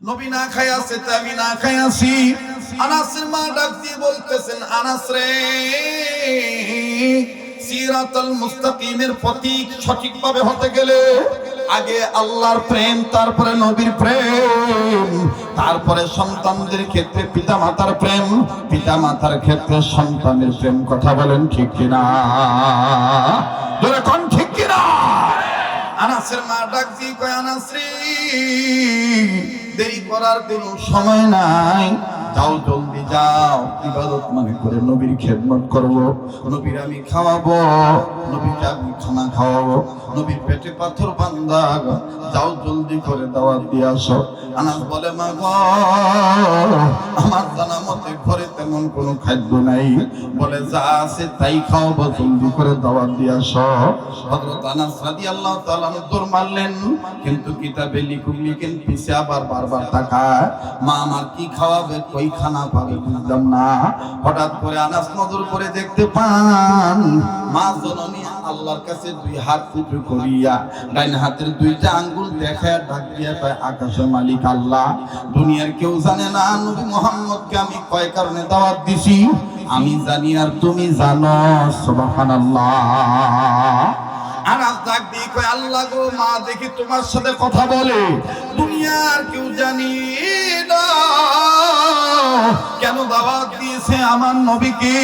নবী না খাইয়াছে তে আমি না খাইয়াছি। আনাসের মা ডাক দিয়ে বলতেছেন, আনাস রে, সিরাতুল মুস্তাকিমের পথিক সঠিকভাবে হতে গেলে আগে আল্লাহর প্রেম, তারপরে নবীর প্রেম, তারপরে সন্তানদের ক্ষেত্রে পিতামাতার প্রেম, পিতামাতার ক্ষেত্রে সন্তানের প্রেম। কথা বলেন ঠিক কিনা? জোরে কোন ঠিক কিনা? আনাসের মা ডাক দিয়ে কয়, আনাস রে, দেরি করার কোনো সময় নাই, যাও জলদি যাও, ইবাদত মনে করে নবীর খেদমত করব, নবীর আমি খাওয়াবো, নবীকে আমি খানা খাওয়াবো, নবীর পেটে পাথর বান্দা, যাও জলদি করে দাওয়াত দিয়ে আসো। আনাস বলে, মা গো, আমার জানা মতে ঘরে তেমন কোনো খাদ্য নাই, বলে যা আছে তাই খাওয়াবো, জলদি করে দাওয়াত দিয়ে আসো। হযরত আনাস রাদিয়াল্লাহু তাআলা দৌড় মারলেন, কিন্তু কিতাবে লিখেন পিছে আবার বারবার তাকায়, মা আমার কি খাওয়াবে, কই খানা পাবে, বুঝলাম না। হঠাৎ করে আনাস নজর করে দেখতে পান মা জননী আল্লাহর কাছে দুই হাত উঁচু করিয়া ডাইন হাতের দুইটা আঙ্গুল দেখায় ডাক দিয়া কয়, আকাশের মালিক আল্লাহ, দুনিয়ার কেউ জানে না নবী মুহাম্মদকে আমি কয় কারণে দাওয়াত দিছি, আমি জানি আর তুমি জানো। সুবহানাল্লাহ। আনাস ডাক দিয়ে কয়, আল্লাহ গো, মা দেখি তোমার সাথে কথা বলে, দুনিয়ার কেউ জানি না কেন দাওয়াত দিয়েছে আমার নবীকে,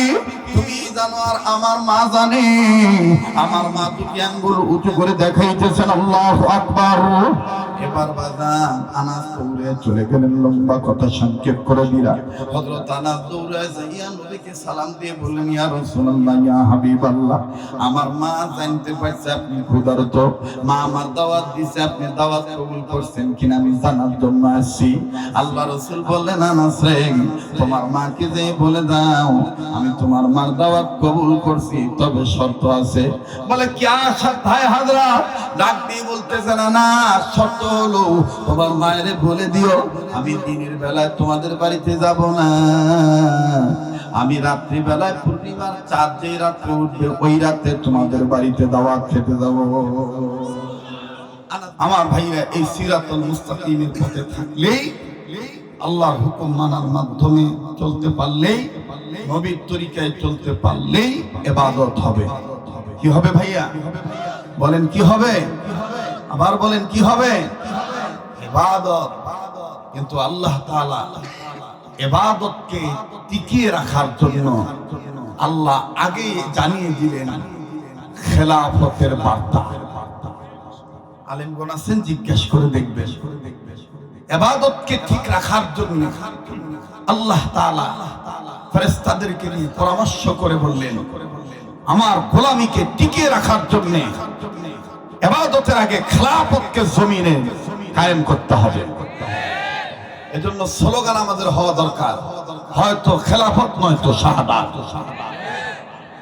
তুমি জানো আর আমার মা জানে। আমার মা দুটি আঙ্গুল উঁচু করে দেখাইতেছেন, আল্লাহু আকবার। এবার বাজান আনাস দৌড়ে চলে গেলেন, লম্বা কথা সংক্ষেপ করে দিলা। হযরত আনাস দৌড়ে যাইয়া নবীকে সালাম দিয়ে বললেন, ইয়া রাসূলুল্লাহ, ইয়া হাবিবাল্লাহ, আমার মা জানতে পারছে আপনি ক্ষুধার্ত, মা আমার দাওয়াত দিছে, আপনি দাওয়াত কবুল করছেন কিনা আমি জানার জন্য আসছি। আল্লাহ রাসূল বললেন, আনাস রে, তোমার মাকে যে বলে দাও আমি তোমার মার দাওয়াত কবুল করছি, তবে শর্ত আছে। বলে কি শর্ত হয় হযরত? ডাক দিয়ে বলতেছেন, না শর্ত হলো তোমার মায়ের বলে দিও আমি দিনের বেলায় তোমাদের বাড়িতে যাব না, আমি রাত্রি বেলায় পূর্ণিমার চাঁদ যে রাত্রে উঠবে ওই রাতে তোমাদের বাড়িতে দাওয়াত খেতে যাব। আমার ভাইরা, এই সিরাতুল মুস্তাকিমের পথে থাকলেই, আল্লাহর হুকুম মানার মাধ্যমে চলতে পারলেই, নবীর তরিকায় চলতে পারলেই ইবাদত হবে। কি হবে ভাইয়া? বলেন কি হবে? আবার বলেন কি হবে? ইবাদত। কিন্তু আল্লাহ তাআলা ইবাদতকে টিকিয়ে রাখার জন্য আল্লাহ আগে জানিয়ে দিলেন খেলাফতের বার্তা। আলেমগণ আছেন, জিজ্ঞেস করে দেখবেন, ইবাদতকে ঠিক রাখার জন্য আল্লাহ তাআলা ফেরেশতাদেরকে নিয়ে পরামর্শ করে বললেন, আমার গোলামীকে টিকিয়ে রাখার জন্য ইবাদতের আগে খেলাফতকে জমিনে কায়েম করতে হবে। এজন্য স্লোগান আমাদের হওয়া দরকার, হয়তো খেলাফত নয়তো শাহাদাত।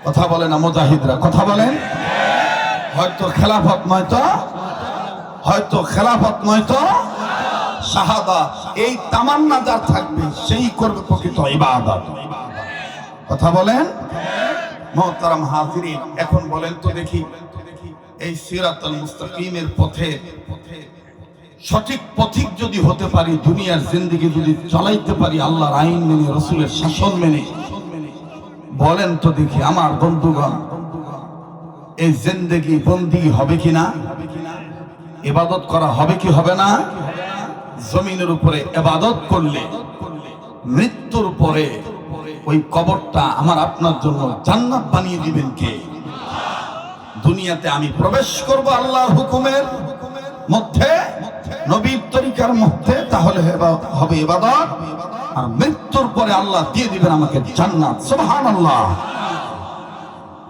কথা বলে না মুজাহিদরা? কথা বলেন, হয়তো খেলাফত নয়তো, হয়তো খেলাফত নয়তো শাহাদাত। এই তামান্না যার থাকবে সেই করবে প্রকৃত ইবাদত। কথা বলেন মুহতারাম হাজিরিন। এখন বলেন তো দেখি, এই সিরাতুল মুস্তাকিমের পথে সঠিক পথিক যদি হতে পারি, দুনিয়ার জিন্দেগি যদি চালাইতে পারি আল্লাহর আইন মেনে, রাসূলের শাসন মেনে, বলেন তো দেখি আমার বন্ধুগণ, এই জিন্দেগি বন্দী হবে কিনা? ইবাদত করা হবে কি হবে না? জমিনের উপরে ইবাদত করলে মৃত্যুর পরে ওই কবরটা আমার আপনার জন্য জান্নাত বানিয়ে দিবেন কে? দুনিয়াতে আমি প্রবেশ করব আল্লাহর হুকুমের মধ্যে, নবীর তরিকার মধ্যে, তাহলে হবে ইবাদত, আর মৃত্যুর পরে আল্লাহ দিয়ে দিবেন আমাকে জান্নাত। সুবহানাল্লাহ।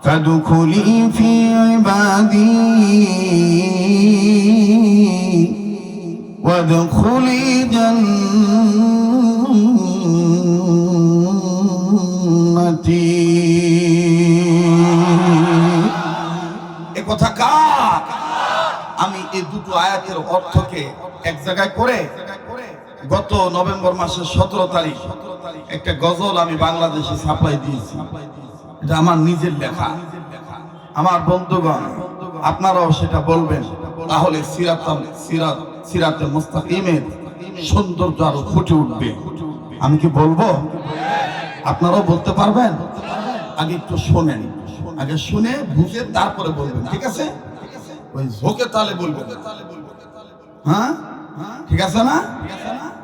ফাদখুলি ফি ইবাদি ওয়াদখুলি জান্নাতি। এ কথা কার? আমি এই দুটো আয়াতের অর্থকে এক জায়গায় করে গত নভেম্বর মাসের 17 তারিখ একটা গজল আমি বাংলাদেশে ছাপাই দিয়েছি। এটা আমার নিজের লেখা। আমার বন্ধুগণ, আপনারাও সেটা বলবেন, তাহলে সিরাতে মুস্তাকিমের সৌন্দর্য আরো ফুটে উঠবে। আমি কি বলবো? আপনারাও বলতে পারবেন? আগে একটু শোনেন, আগে শুনে বুঝে তারপরে বলবেন, ঠিক আছে? ওই ঝোঁকে তালে বলবেন, হ্যাঁ ঠিক আছে না?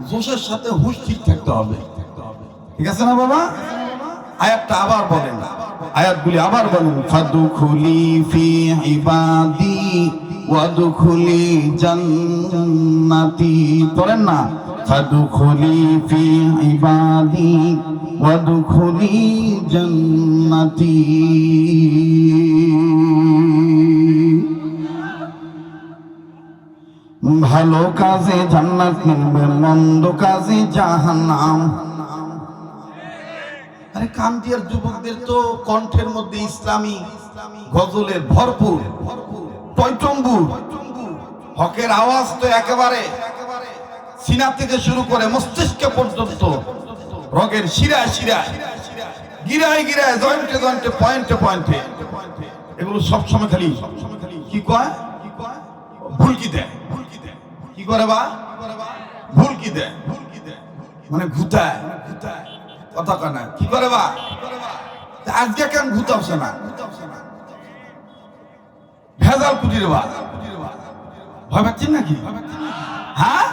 জোশের সাথে হুঁশ ঠিক থাকতে হবে, ঠিক আছে না বাবা? আয়াতটা আবার বলেন, আয়াতগুলি আবার বলেন। ফাদখুলি ফি ইবাদি ওয়াদখুলি জান্নাতি, পড়েন না? ফাদখুলি ফি ইবাদি ওয়াদখুলি জান্নাতি। ভালো কাজে জান্নাত মিলবে, মন্দ কাজে জাহান্নাম। আরে কান্দিয়ার যুবকদের তো কণ্ঠের মধ্যে ইসলামী গজলের ভরপুর টয়টম্বুর, হকের আওয়াজ তো একেবারে সিনা থেকে শুরু করে মস্তিষ্ক পর্যন্ত, রগের শিরায় শিরায়, গিরায় গিরায়, জয়েন্টে জয়েন্টে, পয়েন্টে পয়েন্টে, এগুলো সবসময় খালি কি কয়, ভুলকি দেয়। কি করে বা? ভুলকি দেয়, মানে ঘুতায়, কথা কয় না। কি করে বা? আজকে কেন ঘুতাবছে না? ভেজাল কুটির বা, ভয় পাচ্ছেন নাকি? হ্যাঁ,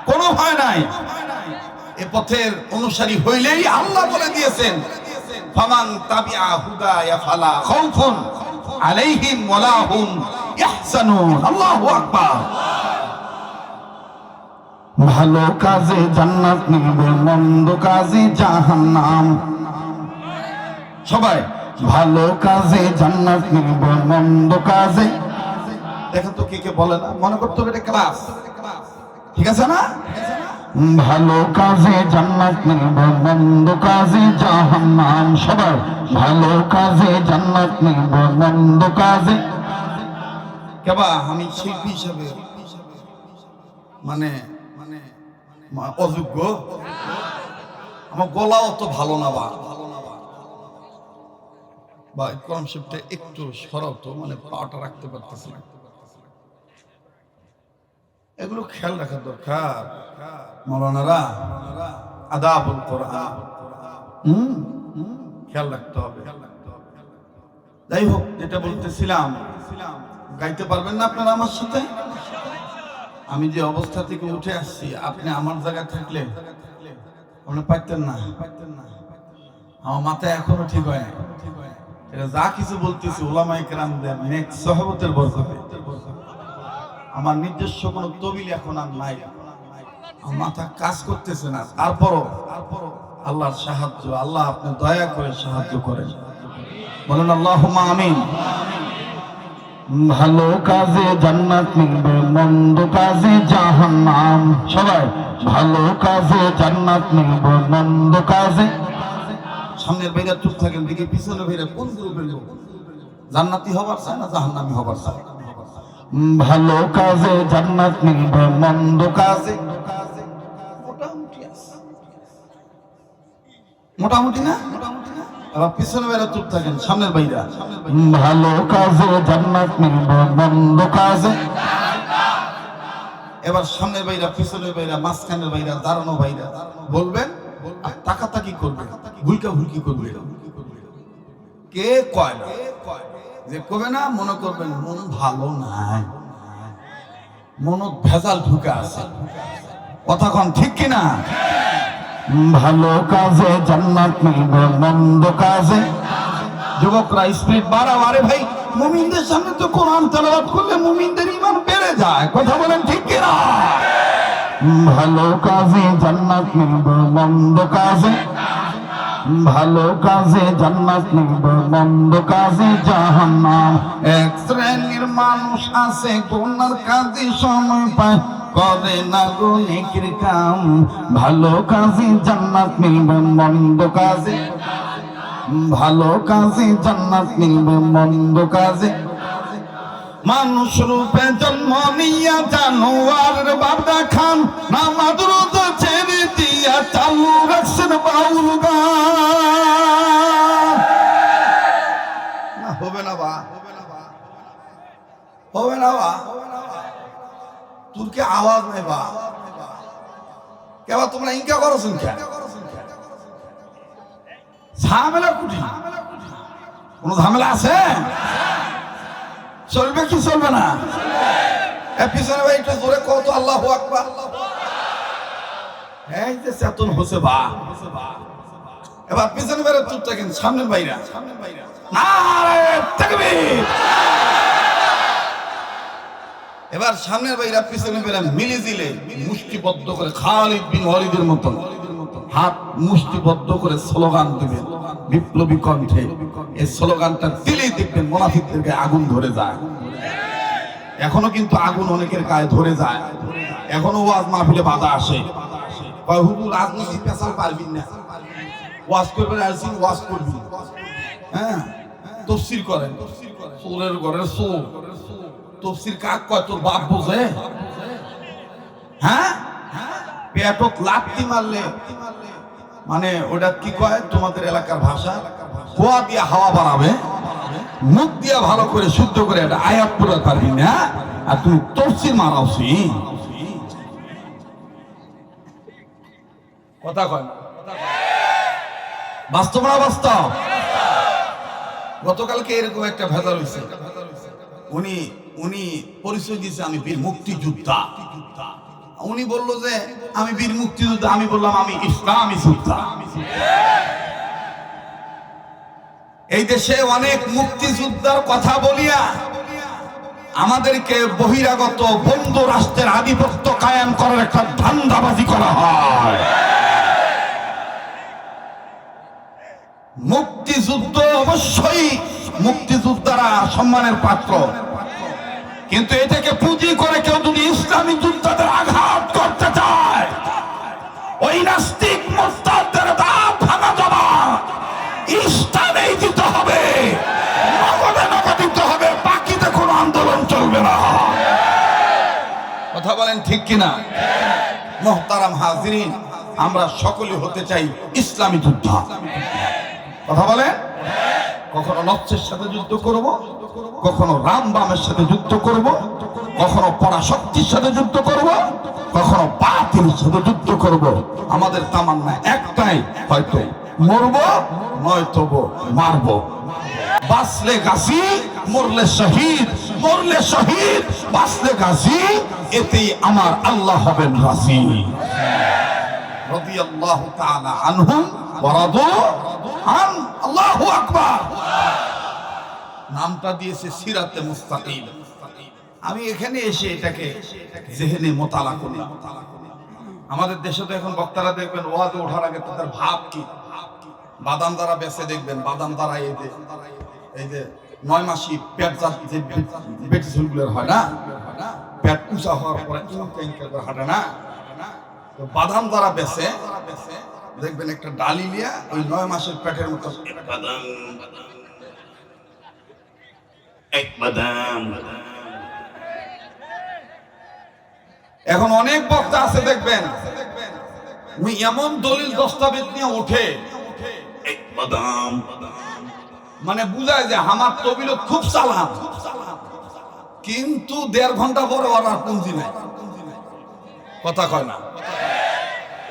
কোনো ভয় নাই। এ পথের অনুসারী হইলেই আল্লাহ বলে দিয়েছেন, ফামান তাবিআ হুদায়া ফালা খাউফুন আলাইহিম ওয়ালা হুম ইয়াহজানুন। আল্লাহু আকবার। ভালো কাজে জান্নাত মিলবে, মন্দ কাজে জাহান্নাম। সবাই ভালো কাজে জান্নাত মিলবে, মন্দ কাজে, দেখেন তো কে কে বলে না, মনে করতে হবে এটা ক্লাস, ঠিক আছে না? ভালো কাজে জান্নাত মিলবে, মন্দ কাজে জাহান্নাম। সবাই ভালো কাজে জান্নাত মিলবে, মন্দ কাজে। কেবা আমি শিল্পী হিসাবে মানে অযোগ্য, আমার গলা অত ভালো না বা কনসেপ্টটা একটু সরাও তো, মানে পাটা রাখতে পারতেছি না, এগুলো খেয়াল রাখার দরকার। মৌলানারা আদাবুল কোরআন খেয়াল রাখতে হবে। যাই হোক, যেটা বলতেছিলাম, গাইতে পারবেন না আপনারা আমার সাথে? আমি যে অবস্থা থেকে উঠে আসছি, আপনি আমার জায়গায় থাকলে আপনি পারতেন না। আমার মাথায় এখনো ঠিক হয় না। এটা যা কিছু বলতেছি ওলামায়ে কেরামদের নেক সহবতের বরকতে। আমার নিজস্ব কোনো তবিল এখন আর নাই, আমার মাথা কাজ করতেছে না। তারপরও আল্লাহর সাহায্য, আল্লাহ আপনি দয়া করে সাহায্য করেন, বলেন আল্লাহুম্মা আমিন। ভালো কাজে জান্নাত মিলবে, মন্দ কাজে জাহান্নাম। সবাই ভালো কাজে জান্নাত মিলবে, মন্দ কাজে। সামনের ভাইরা চুপ থাকেন, দিকে পিছনে ভাইরা কোন গ্রুপের লোক? জান্নাতি হবার চায় না জাহান্নামী হবার চায়? ভালো কাজে জান্নাত মিলবে, মন্দ কাজে মোটামুটি আছে, মোটামুটি না? আবার পিছনে ভাইরা চুপ থাকেন, সামনের ভাইরা ভালো কাজে জান্নাত মিলবে, মন্দ কাজে। এবার সামনের ভাইরা, পিছনের ভাইরা, মাঝখানের ভাইরা, দাঁড়ানো ভাইরা বলবেন, আর তাকাতাকি করবে, ভুলকা ভুলকি করবে। কে কয় না? যে কবে না মনে করবেন মন ভালো নাই, মন ভেজাল ঢুকে আছে। কথা কন ঠিক কিনা? ভালো কাজে জান্নাত মিলবে, মন্দ কাজে। যুবকরা স্পিরিট বাড়াও। আরে ভাই, মুমিনদের সামনে তো কোরআন তেলাওয়াত করলে মুমিনদের ঈমান বেড়ে যায়। কথা বলেন ঠিক কিনা? ভালো কাজে জান্নাত মিলবে, মন্দ কাজে। ভালো কাজে জান্নাত মিলবে, মন্দ কাজে জাহান্নাম। এক শ্রেণীর মানুষ আছে গুনার কাজে সময় পায়, করে না গো নেকির কাম। ভালো কাজে জান্নাত মিলবে, মন্দ কাজে। ভালো কাজে জান্নাত মিলবে, মন্দ কাজে। মানুষ রূপে জন্ম নিয়া জানোয়ারের বাবা খান, নামাজ রোজা ছেড়ে দিয়া চালু রাখছেন বাউল গান। হবে না বা, হবে না বা, তোর কি আওয়াজ নেই বা? কেবা তোমরা ইনকা করো শুনকা ঝামেলা কুটি কোনো ঝামেলা আছে? চলবে কি চলবে না? পিছনে ভাই একটু জোরে কত আল্লাহু আকবার। এই যে চেতন হচ্ছে বা এবার পিছনে বাইরে চুপ থাকেন, সামনের বাইরা নারে তাকবীর। এবার সামনের বাইরা পিছনে বাইরা মিলে দিলে মুষ্টিবদ্ধ করে খালিদ বিন ওয়ালিদের মতন হাত মুষ্টিবদ্ধ করে স্লোগান দিবেন বিপ্লবী কণ্ঠে। এই স্লোগানটা দিলেই দেখবেন মুনাফিকদের গায়ে আগুন ধরে যায়। এখনো কিন্তু আগুন অনেকের গায়ে ধরে যায়, এখনো ওয়াজ মাহফিলে বাধা আসে। হুজুর রাজনীতি পেশাল পারবি না, ওয়াজ করবেন আসি ওয়াজ করবি, হ্যাঁ তফসির করেন, চোরের ঘরের চোর তফসির কাক কয় তোর বাপ বোঝে? হ্যাঁ পেটত লাথি মারলে মানে ওটা কি কয় তোমাদের এলাকার ভাষা, কুয়া দিয়ে হাওয়া বাড়াবে, মুখ দিয়ে ভালো করে শুদ্ধ করে একটা আয়াত পড়তে পারবি না, আর তুমি তফসির মারাওছি। কথা কয় বাস্তব না বাস্তব? গতকালকে এরকম একটা ভেজাল হয়েছে, উনি পরিচয় দিয়েছে আমি বীর মুক্তিযোদ্ধা। উনি বললো যে আমি বীর মুক্তিযোদ্ধা, আমি বললাম আমি ইসলামী যোদ্ধা। এই দেশে অনেক মুক্তিযোদ্ধার কথা বলিয়া আমাদেরকে বহিরাগত বন্ধু রাষ্ট্রের আধিপত্য কায়েম করার একটা ধান্দাবাজি করা হয়। মুক্তিযুদ্ধ অবশ্যই মুক্তিযোদ্ধারা সম্মানের পাত্র, কিন্তু এটাকে পুঁজি করে কেউ যদি ইসলামী যোদ্ধাদের আঘাত করতে চায়, ওই নাস্তিক মুরতাদদের দাঁত ভাঙা জমা ইসলামেই দিতে হবে, নগদে নগদ দিতে হবে, বাকিতে কোনো আন্দোলন চলবে না। কথা বলেন ঠিক কিনা? মুহতারাম হাজিরিন, আমরা সকলে হতে চাই ইসলামী যোদ্ধা। কথা বলেন, কখনো নকশের সাথে যুদ্ধ করব, কখনো রাম বামের সাথে যুদ্ধ করব, কখনো পরাশক্তির সাথে যুদ্ধ করব, কখনো বাতিলের সাথে যুদ্ধ করব। আমাদের তামান্না একটাই, হয়তো মরব নয়তো মারব। বাঁচলে গাজী, মরলে শহীদ, মরলে শহীদ, বাঁচলে গাজী, এতেই আমার আল্লাহ হবেন রাজি। রাদিয়াল্লাহু তাআলা আনহুম ওয়া রাদু আন। আল্লাহু আকবার। নামটা দিয়েছে সিরাতে মুস্তাকিম। আমি এখানে এসে এটাকে জেহেনে মোতালা করলাম। আমাদের দেশে তো এখন বক্তারা দেখবেন ওয়াজে ওঠার আগে তাদের ভাব কি, বাদাম দ্বারা বেঁচে দেখবেন, বাদাম দ্বারা এই যে 9 মাসি পেট যে পেট ঝুলগুলোর হয় না, পেট উঁচা হওয়ার পরে হাঁটে না, তো বাদাম দ্বারা বেঁচে দেখবেন একটা ডালি লিয়া ওই 9 মাসের পেটের মতো এক বাদাম। এখন অনেক বক্তা আছে দেখবেন ওই এমন দলিল দস্তাবেজ নিয়ে ওঠে এক বাদাম, মানে বুঝায় যে আমার তবিল খুব চালান, কিন্তু 1.5 ঘন্টা পরে ওর আর পুঁজি নাই। কথা কয় না,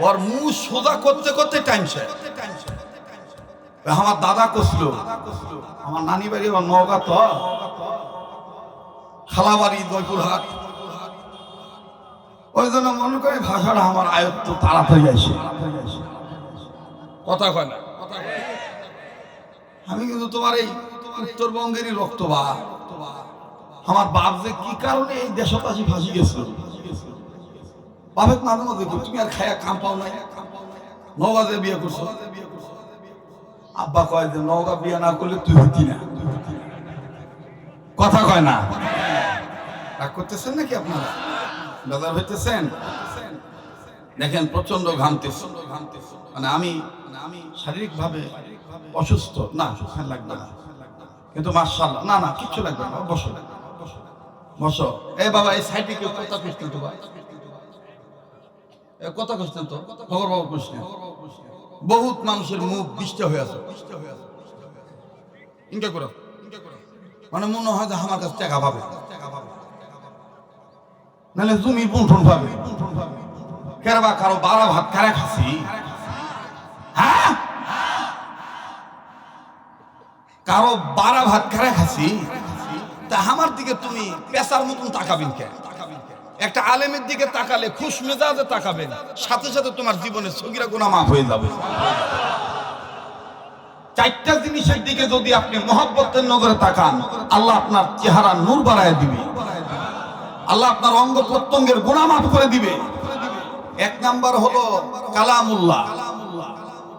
ওর মুখ সোজা করতে করতে টাইম শেষ। আমার দাদা কষল, আমার নানি বাড়ি আমার নওগাঁ, তো খালা বাড়ি জয়পুরহাট, ওই জন্য মনে করি ভাষাটা আমার আয়ত্ত তাড়াতাড়ি আসে। কথা কয় না, আমি কিন্তু তোমার এই উত্তরবঙ্গেরই রক্ত বা আমার বাপ যে কি কারণে এই দেশবাসী ফাঁসি গেছিল, বাপের মাঝে মাঝে তুমি আর খায়া কাম পাও নাই, নওগাঁ যে বিয়ে করছো। আব্বা কয় যে নওগাঁ বিয়ে না করলে তুই হইতি না। কথা কয় না, রাগ করতেছেন নাকি আপনারা? বেজার হইতেছেন? দেখেন প্রচন্ড ঘামতেছে, মানে আমি শারীরিক ভাবে অসুস্থ না, ফ্যান লাগবে না, কিন্তু মাশাআল্লাহ না না কিচ্ছু লাগবে না। বসো বসো। এই বাবা এই সাইডে কেউ কথা কইতেন তো, ভাই কথা কইতেন তো, খবর বাবু কইছেন। বহুত মানুষের মুখ বিষ্টা হয়ে আছে, ইনকা করো, মানে মনে হয় যে আমার কাছে টাকা পাবে, নাহলে জমি বন্টন পাবে। কেরবা কারো 12 ভাত কারে খাসি? হ্যাঁ, কারো 12 ভাত কারে খাসি? তা আমার দিকে তুমি পেশার মতন তাকাবেন কেন? একটা আলেমের দিকে তাকালে খুশ মেজাজে তাকাবেন, সাথে সাথে তোমার জীবনের সগীরা গুনাহ মাফ হয়ে যাবে। চারটা জিনিসের দিকে যদি আপনি মহব্বতের নজরে তাকান, আল্লাহ আপনার চেহারা নূর বাড়ায় দিবে, আল্লাহ আপনার অঙ্গ প্রত্যঙ্গের গুনাহ মাফ করে দিবে। এক নাম্বার হলো কালামুল্লাহ।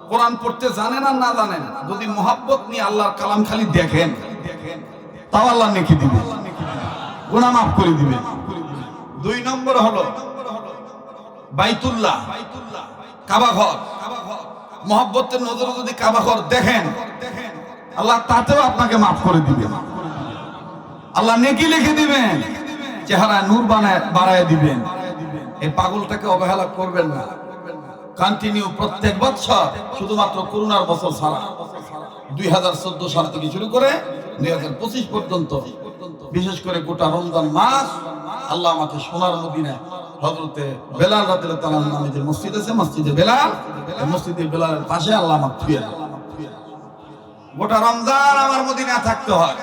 কোরআন পড়তে জানেন আর না জানেন, যদি মহব্বত নিয়ে আল্লাহর কালাম খালি দেখেন, তাও আল্লাহ নেকি দিবে, গুনাহ মাফ করে দিবে। 2 নম্বর হলো বাইতুল্লাহ, কাবা ঘর। মহব্বতের নজরে যদি কাবা ঘর দেখেন, আল্লাহ তাতেও আপনাকে মাফ করে দিবেন, আল্লাহ নেকি লিখে দিবেন, চেহারা নূর বাড়ায় দিবেন। এই পাগলটাকে অবহেলা করবেন না। কন্টিনিউ প্রত্যেক বছর, শুধুমাত্র করোনার বছর ছাড়া 2014 সাল থেকে শুরু করে 2025 পর্যন্ত, বিশেষ করে গোটা রমজান মাস আল্লাহ আমাকে সোনার মদিনায় হযরতে বেলাল রাদিয়াল্লাহু তাআলা নামে যে মসজিদ আছে, মসজিদে বেলাল, এই মসজিদে বেলালের পাশে আল্লাহ আমাকে থুয়ে দেন। গোটা রমজান আমার মদিনায় থাকতে হয়।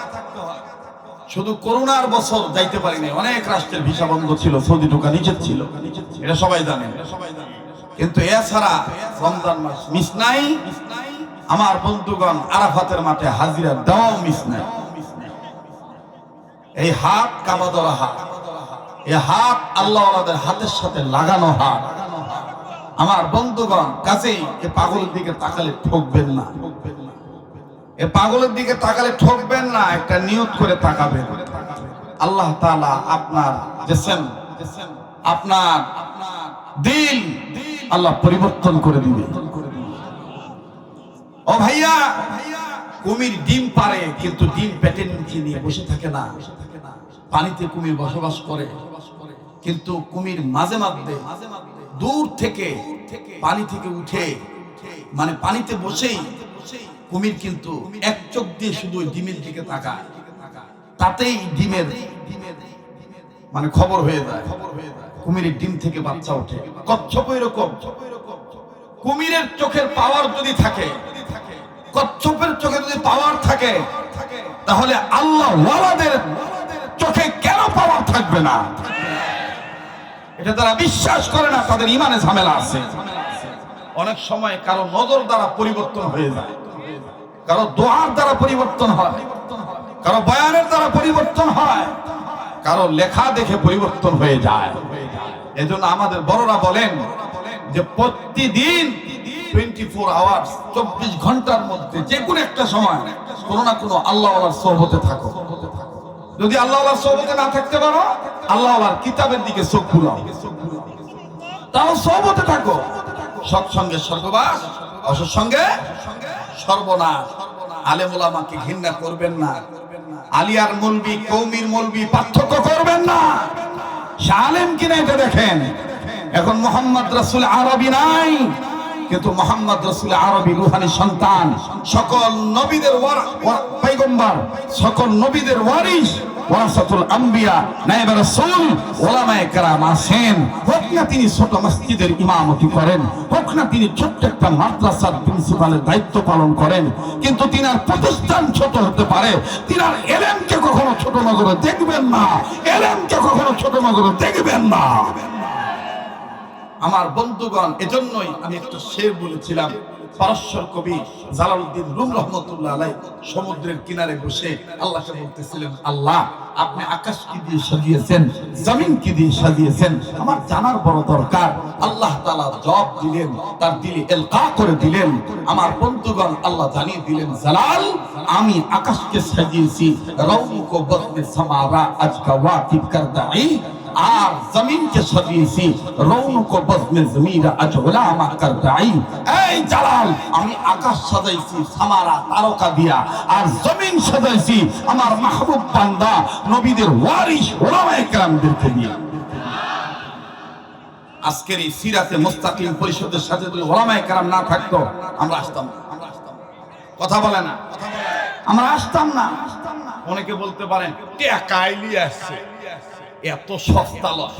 শুধু করোনার বছর যাইতে পারিনি, অনেক রাষ্ট্রের ভিসা বন্ধ ছিল, সৌদি ঢোকা নিষেধ ছিল, এটা সবাই জানেন। কিন্তু এছাড়া রমজান মাস মিস নাই। আমার বন্ধুগণ, আরাফাতের মাঠে হাজিরা দেওয়াও মিস নাই। এই হাত কাবা ধরা হাত, এই হাত আল্লাহ ওয়ালাদের হাতের সাথে লাগানো হাত। আমার বন্ধুগণ, কাছেই এ পাগলের দিকে তাকালে ঠকবেন না, এ পাগলের দিকে তাকালে ঠকবেন না। একটা নিয়ত করে তাকাবেন, আল্লাহ তাআলা আপনার জিসম, আপনার দিল আল্লাহ পরিবর্তন করে দিবে। ও ভাইয়া, কুমির ডিম পারে, কিন্তু ডিম পেটের নিচে নিয়ে বসে থাকে না। পানিতে কুমির বসবাস করে, কিন্তু কুমির মাঝে মাঝে দূর থেকে পানি থেকে উঠে, মানে পানিতে বসেই কুমির কিন্তু এক চোখ দিয়ে শুধু ডিমের দিকে তাকায়, তাতেই ডিমের মানে খবর হয়ে যায়, কুমিরের ডিম থেকে বাচ্চা ওঠে। কচ্ছপ এরকম, কুমিরের চোখের পাওয়ার যদি থাকে, কচ্ছপের চোখে যদি পাওয়ার থাকে, তাহলে আল্লাহ ওয়ালাদের চোখে কেন পাওয়ার থাকবে না? এটা তারা বিশ্বাস করে না, তাদের ইমানে ঝামেলা আছে। অনেক সময় কারো নজর দ্বারা পরিবর্তন হয়ে যায়, কারো দোয়ার দ্বারা পরিবর্তন হয়, কারো বয়ানের দ্বারা পরিবর্তন হয়, কারো লেখা দেখে পরিবর্তন হয়ে যায়। এজন্য আমাদের বড়রা বলেন যে প্রতিদিন 24 আওয়ার্স, 24 ঘন্টার মধ্যে যে কোনো একটা সময় কোনো না কোনো আল্লাহ ওয়ালার সোহবতে থাকো। যদি আল্লাহ ওয়ালার সোহবতে না থাকতে পারো, আল্লাহ ওয়ালার কিতাবের দিকে চোখ বুলাও, তাও সোহবতে থাকো। সৎসঙ্গে স্বর্গবাস, অসৎসঙ্গে সর্বনাশ। আলেম ওলামাকে ঘৃণা করবেন না, আলিয়ার মৌলবি কওমির মৌলবি পার্থক্য করবেন না। সে আলেম কিনা এটা দেখেন। এখন মোহাম্মদ রাসূল আরবি নাই, কিন্তু মোহাম্মদ রাসূল আরবি রুহানি সন্তান, সকল নবীদের পয়গম্বর, সকল নবীদের ওয়ারিস, ওয়ারাসাতুল আম্বিয়া, নায়েবে রাসূল, উলামায়ে কেরাম আছেন। হোক না তিনি ছোট মসজিদের ইমামতি করেন, হোক না তিনি ছোট্ট একটা মাদ্রাসার প্রিন্সিপালের দায়িত্ব পালন করেন, কিন্তু তিনার প্রতিষ্ঠান ছোট হতে পারে, তিনার এলেমকে কখনো ছোট নজরে দেখবেন না, এলেমকে কখনো ছোট নজরে দেখবেন না। আমার বন্ধুগণ, এজন্যই আমি একটা শের বলেছিলাম, পারস্যর কবি জালালউদ্দিন রুম রহমতুল্লাহ আলাইহি সমুদ্রের কিনারে বসে আল্লাহকে বলতেছিলেন, আল্লাহ আপনি আকাশ কি দিয়ে সাজিয়েছেন, জমিন কি দিয়ে সাজিয়েছেন, আমার জানার বড় দরকার। আল্লাহ তাআলা জবাব দিলেন, তার দিলে ইলকা করে দিলেন। আমার বন্ধুগণ, আল্লাহ জানিয়ে দিলেন, জালাল আমি আকাশকে সাজিয়েছি রৌনুক বদনে সামারা আজকা ওয়াকিব করদাই, আর জমিনকে সাজিয়েছি রৌনুক বদনে জমিরা আজ উলামা করদাই। এই জালাল, আমি আকাশ সাজাইছি সামারা তারকা দিয়া, আর জমিন সাজাইছি আমার মাহবুব বান্দা নবীদের ওয়ারিস উলামায়ে কেরামদেরকে দিয়ে। আজকের এই সিরাতে মুস্তাকিম পরিষদের সাথে যদি উলামায়ে কেরাম না থাকতো, আমরা আসতাম না। কথা বলে না, আমরা আসতাম না। অনেকে বলতে পারেন টাকা আইলি আসছে, এত সস্তা লয়,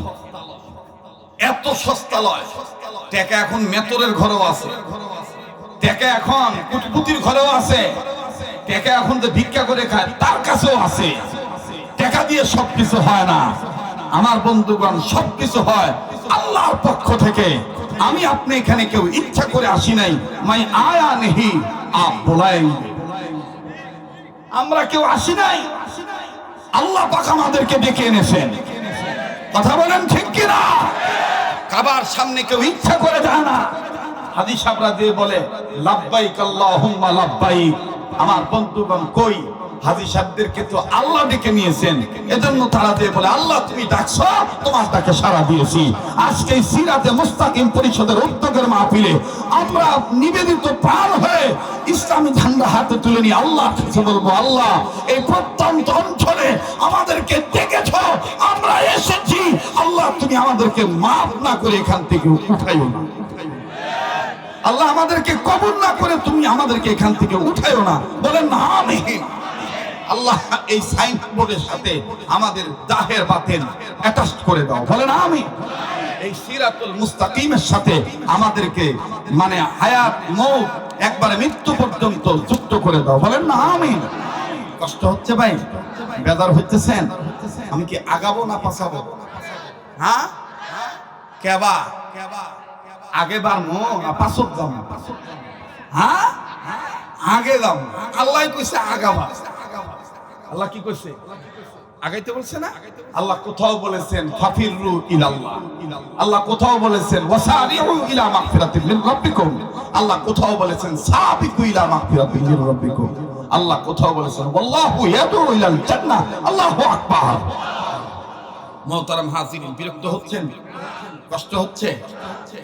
এত সস্তা লয়। টাকা এখন মেতরের ঘরেও আছে, টাকা এখন কুটপুতির ঘরেও আছে, টাকা এখন যে ভিক্ষা করে খায় তার কাছেও আছে। টাকা দিয়ে সবকিছু হয় না আমার বন্ধুগণ, সবকিছু হয় আল্লাহর পক্ষ থেকে। আমি আপনি এখানে কেউ ইচ্ছা করে আসি নাই, মাই আয়া নেহি আপ বুলায়ে, আমরা কেউ আসি নাই, আল্লাহ পাক আমাদেরকে ডেকে এনেছেন। কথা বলেন ঠিক কিনা? কাবার সামনে কেউ ইচ্ছা করে যায় না। হাদিস সাহেবরা দিয়ে বলে লাব্বাইক আল্লাহুম্মা লাব্বাইক। আমার বন্ধুগণ কই, হাজী সাহেবদেরকে তো আল্লাহ ডেকে নিয়েছেন, এজন্য তারা দিয়ে বলে আল্লাহ তুমি ডাকছো, তোমার ডাকে সাড়া দিয়েছি। আজকে সিরাতে মুস্তাকিম পরিষদের উদ্যোগের মাহফিলে আমরা নিবেদিত প্রাণ হয়ে ইসলামী ঝান্ডা হাতে তুলে নিয়ে আল্লাহ কাছে বলবো, আল্লাহ এই প্রত্যন্ত অঞ্চলে আমাদেরকে ডেকেছ, আমরা এসেছি, আল্লাহ তুমি আমাদেরকে মাফ না করে এখান থেকে উঠাইও না। আল্লাহ আমাদেরকে কবুল না করে তুমি আমাদেরকে এখান থেকে উঠাইও না। বলেন না আমিন। আল্লাহ এই সাইনবোর্ডের সাথে আমাদের জাহের বাতিন অ্যাটাচ করে দাও। বলেন আমিন। এই সিরাতুল মুস্তাকিমের সাথে আমাদেরকে মানে হায়াত মৌত একবারে মৃত্যু পর্যন্ত যুক্ত করে দাও। বলেন না আমিন। কষ্ট হচ্ছে ভাই, বেজার হচ্ছেন? আমি কি আগাবো না পাছাবো? হ্যাঁ কেবা আগে বাড়বো না পাছক যাবো? হ্যাঁ আগে যাবো। আল্লাহ কইছে আগাবা। আল্লাহ কি কইছে? আগাইতে বলছে না? আল্লাহ কোথাও বলেছেন ফাফিরু ইলাল্লাহ, আল্লাহ কোথাও বলেছেন ওয়াসারিউ ইলা মাগফিরাতিন মিন রাব্বিকুম, আল্লাহ কোথাও বলেছেন সাবিকু ইলা মাগফিরাতিন মিন রাব্বিকুম, আল্লাহ কোথাও বলেছেন ওয়াল্লাহু ইয়াদউ ইলাল জান্নাহ। আল্লাহু আকবার। মুহতারাম হাজিরিন, বিরক্ত হচ্ছেন? কষ্ট হচ্ছে?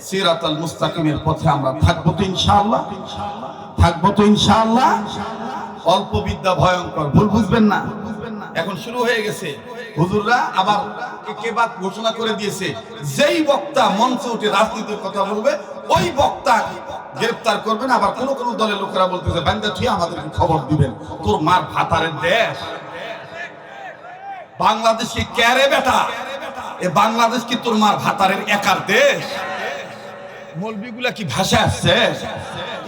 সিরাতুল মুস্তাকিমের পথে আমরা থাকবো তো ইনশাআল্লাহ, থাকবো তো ইনশাআল্লাহ। অল্প বিদ্যা ভয়ঙ্কর, ভুল বুঝবেন না। এখন শুরু হয়ে গেছে, হুজুররা আবার একেবারে ঘোষণা করে দিয়েছে যেই বক্তা মঞ্চে উঠে রাজনীতির কথা বলবে ওই বক্তা গ্রেফতার করবেন। আবার কোন কোন দলের লোকেরা বলতেছে বান্দা তুই আমাদেরকে খবর দিবেন, তোর মার ভাতারের দেশ বাংলাদেশ কি ক্যারে বেটা? এ বাংলাদেশ কি তোর মার ভাতারের একার দেশ? মৌলবীগুলা কি ভাষা আসছে?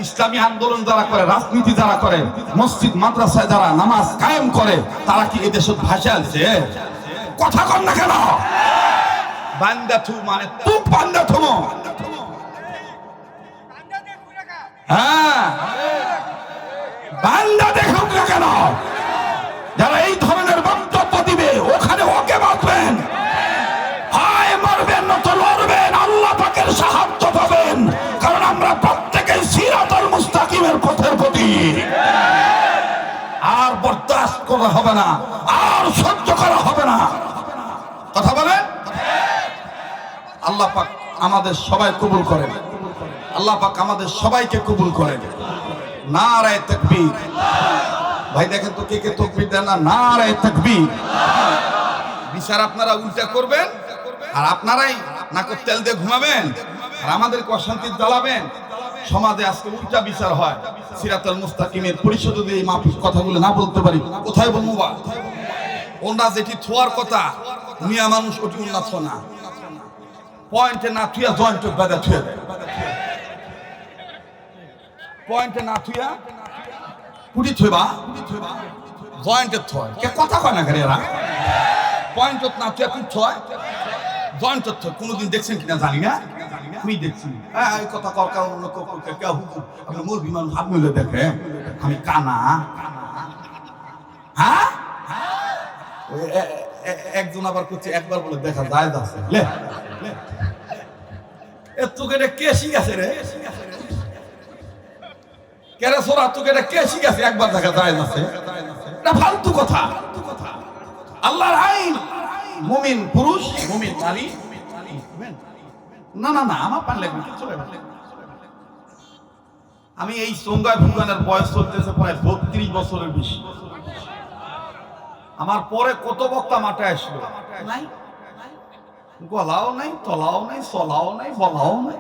ইসলামী আন্দোলন যারা করে, রাজনীতি যারা করে, মসজিদ মাদ্রাসায় যারা নামাজ কায়েম করে, তারা কি এদেশের ভাষা আছে? কথা কন না কেন? বান্দা থু মানে তু বান্দা থুমো। হ্যাঁ বান্দা দেখুক না কেন? যারা এই ধরনের বক্তব্য দিবে ওখানে ওকে বাঁধবেন, হয় মারবেন না তো লড়বেন, আল্লাহ পাকের সাহায্য পাবেন। কারণ আমরা প্রত্যেকেই সিরাতুল মুস্তাকিমের পথের প্রতি। আর বরদাস্ত করা হবে না, আর সহ্য করা হবে না। কথা বলেন। আল্লাহ পাক আমাদের সবাই কবুল করেন, আল্লাহ পাক আমাদের সবাইকে কবুল করেন। নারায়ে তাকবীর। ভাই দেখেন তো কে কে তাকবীর দেন না? নারায়ে তাকবীর। বিচার আপনারা উল্টা করবেন আর আপনারাই নাকের তেল দিয়ে ঘুমাবেন আর আমাদেরকে অশান্তি জ্বালাবেন। সমাজে আজকে উল্টা বিচার হয়। সিরাতুল মুস্তাকিমের পরিষদ যদি এই মাফিক কথাগুলো না বলতে পারি কোথায় বলবো? বা ওনা যেটি থোয়ার কথা মিয়া মানুষ ওটি উন্নত না, পয়েন্টে না থুয়া জয়েন্টে বাধা থুয়ে দেয়, পয়েন্টে না থুয়া পুটি থইবা জয়েন্টে থয়। কে কথা কয় না করে এরা? পয়েন্টত না থুয়া কুট থয়, জয়েন্টত থয়। কোনোদিন দেখছেন কিনা জানি না, আমি দেখছি। এই কথা কর কারণ অন্য কেউ হুকুম আপনি মোর বিমান হাত মিলে দেখে আমি কানা। হ্যাঁ একজন আবার করছে একবার বলে দেখা যায় যাচ্ছে লে তোকে এটা কে শিখাছে রে? কেরে সোরা তোকে এটা কে শিখাছে? একবার দেখা যায় যাচ্ছে, এটা ফালতু কথা। আল্লাহর আইন, মুমিন পুরুষ মুমিন নারী। না না না আমার পারলে চলে। আমি এই সঙ্গায় ভুগানের বয়স চলতেছে প্রায় 32 বছরের বেশি। আমার পরে কত বক্তা মাঠে আসলো, নাই গলাও নাই, তলাও নাই, চলাও নাই, বলাও নাই,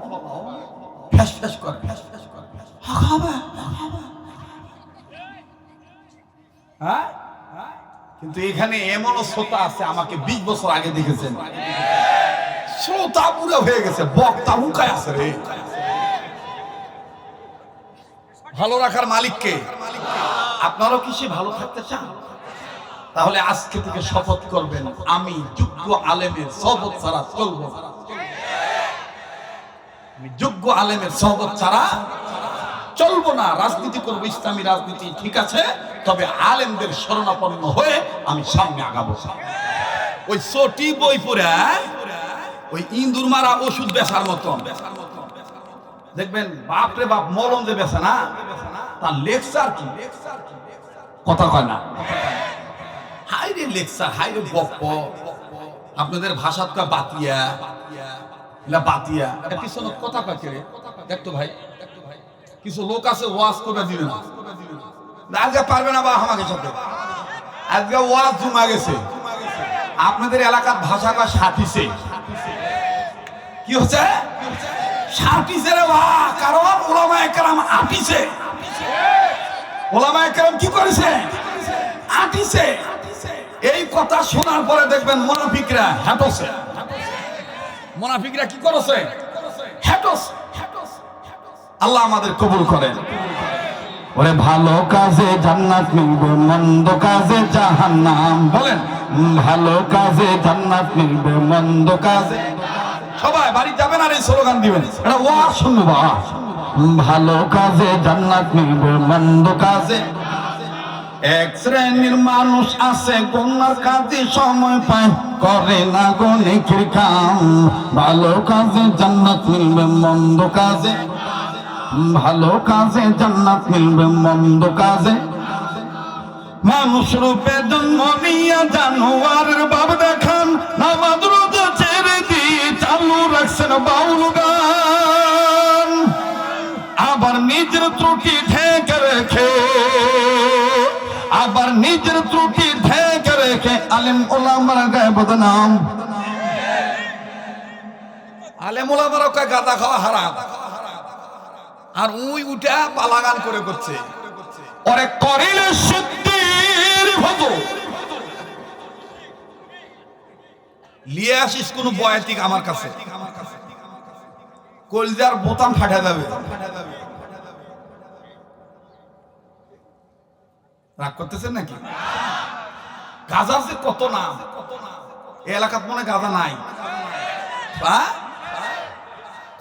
ফ্যাস ফ্যাস করে ফ্যাস ফ্যাস করে। হ্যাঁ কিন্তু এখানে এমনও শ্রোতা আছে আমাকে 20 বছর আগে দেখেছেন, শ্রোতা পুরো হয়ে গেছে, বক্তা মুখায় আছে রে। ভালো রাখার মালিককে। আপনারাও কি সে ভালো থাকতে চান? তাহলে আজকে থেকে শপথ করবেন, আমি যোগ্য আলেমের সহবত ছাড়া চলবো না। আমি যোগ্য আলেমের সহবত ছাড়া চলবো না। রাজনীতি করবো, ইসলামী রাজনীতি ঠিক আছে, তবে আলেমদের শরণাপন্ন হয়ে আমি সামনে আগাবো। ওই চটি বই পড়ে ওই ইন্দুর মারা ওষুধ বেচার মতন দেখবেন, বাপরে বাপ মলম যে বেচে না, তার লেকচার কি কথা কয় না। হাই রে লেকচার, হাই রে বক্ক, আপনাদের ভাষাত কয় বাতিয়া, বাতিয়া পিছনে কথা কয় কে দেখতো ভাই। কিছু লোক আছে ওয়াজ করে দিবে না, আজকে পারবে না বা আমাকে সাথে, আজকে ওয়াজ জমা গেছে। আপনাদের এলাকার ভাষা কয় সাথিছে, কি হচ্ছে সাথিছে রে বা, কারণ ওলামায়ে কেরাম আটিছে। ওলামায়ে কেরাম কি করেছে? আটিছে। এই কথা শোনার পরে দেখবেন মুনাফিকরা হেঁটছে। মুনাফিকরা কি করেছে? হেঁটছে। আল্লাহ আমাদের কবুল করেন। ওরে ভালো কাজে জান্নাত মিলবে, মন্দ কাজে জাহান্নাম। বলেন, ভালো কাজে জান্নাত মিলবে, মন্দ কাজে। সবাই বাড়ি যাবেন আর এই স্লোগান দিবেন, এটা ওয়াজ শুনবো। ভালো কাজে জান্নাত মিলবে, মন্দ কাজে। এক শ্রেণীর মানুষ আছে গুনার কাজে সময় পায়, করে না গো নেকির কাম। ভালো কাজে জান্নাত মিলবে, মন্দ কাজে। ভালো কাজে জান্নাত মিলবে, মন্দ কাজে। মানুষ রূপে জন্ম নিয়ে জানোয়ারের ভাব দেখান, নামাজ রোজা ছেড়ে দিয়ে চালু রাখছেন বাউল গান। আবার নিজের ত্রুটি ঢেকে রেখে, আবার নিজের ত্রুটি ঢেকে রেখে আলেম ওলামার গায়ে বদনাম। আলেম ওলামার গায়ে গাঁদা খাওয়া হারাম, আর উই উঠা পালাগান করে করছে। ওরে করিলে সিদ্ধির ভোগ লিয়ে আসিস কোন বয়াতিক আমার কাছে, কলজার বোতাম ফাটা যাবে। রাগ করতেছেন নাকি? গাজার যে কত নাম, এই এলাকাত মনে গাজা নাই।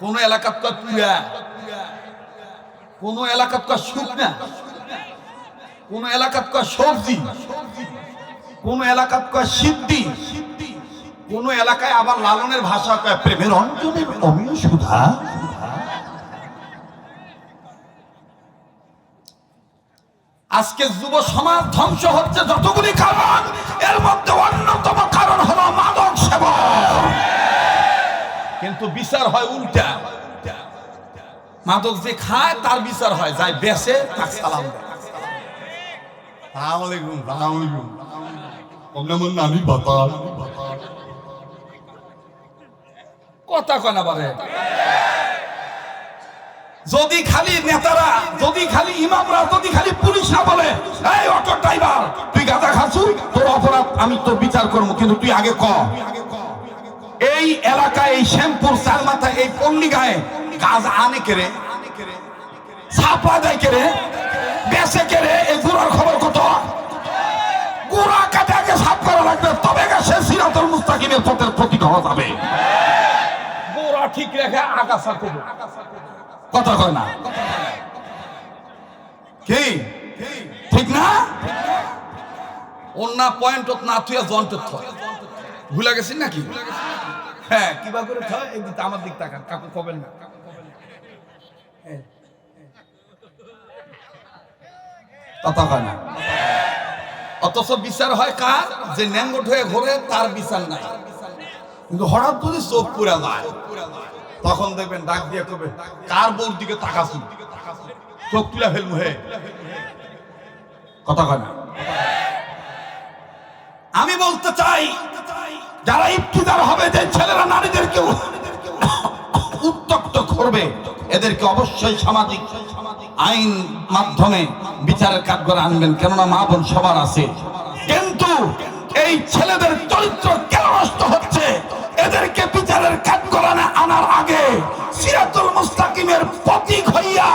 কোন এলাকাত কয় পুয়া, কোন এলাকাত কয় শুকনা, কোন এলাকাত কয় সবজি, কোন এলাকাত কয় সিদ্ধি, কোন এলাকায় আবার লালনের ভাষা কয় প্রেমের অঞ্জনের অমিয় সুধা। আজকে যুব সমাজ ধ্বংস হচ্ছে যতগুলি কারণ, এর মধ্যে অন্যতম কারণ হলো মাদক সেবন। কিন্তু বিচার হয় উল্টা, মাদক যে খায় তার বিচার হয়, যাই বেচে তাকে সালাম দেয়। কথা কনা বলে। যদি খালি নেতারা, যদি খালি ইমামরা, যদি খালি পুলিশরা বলে এই অটো ড্রাইভার তুই গাঁজা খাচ্ছু, তোর অপরাধ আমি তোর বিচার করবো, কিন্তু তুই আগে ক এই এলাকায়, এই শ্যামপুর চারমাথা, এই পল্লী গায়ে গাঁজা আনে কেড়ে, ছাপা দেয় কেড়ে, বেচে কেড়ে, এই গুড়ার খবর কত? গুড়া কাটে আগে সাফ করা লাগবে, তবে সে সিরাতুল মুস্তাকিমের পথের প্রতীক হওয়া যাবে। গুড়া ঠিক রেখে আগাছা করবে, কথা কয় না কি ঠিক না? অন্য পয়েন্ট না তুই জন্ট ভুলে গেছিস নাকি? হ্যাঁ, কিবা করে এই দিকে আমার দিক তাকান, কাকু কবেন না। কথা কয় না। অথচ বিচার হয় কার? যে ন্যাঙ্গট হয়ে ঘোরে তার বিচার নাই। কিন্তু হঠাৎ যদি চোখ পুরা যায়, তখন দেখবেন ডাক দিয়ে করবে কার বউর দিকে তাকাছুন, চোখ তুলে ফেলবো। হে কথা কয় না। আমি বলতে চাই, যারা ইফতিদার হবে, যে ছেলেরা নারীদেরকে উত্তক্ত করবে, এদেরকে অবশ্যই সামাজিক আইন মাধ্যমে বিচারের কাঠগড়ায় আনবেন, কেননা মা বোন সবার আছে। কিন্তু এই ছেলেদের চরিত্র কেন নষ্ট হচ্ছে, এদেরকে বিচারের কাঠগড়ায় আনার আগে সিরাতুল মুস্তাকিমের প্রতীক হইয়া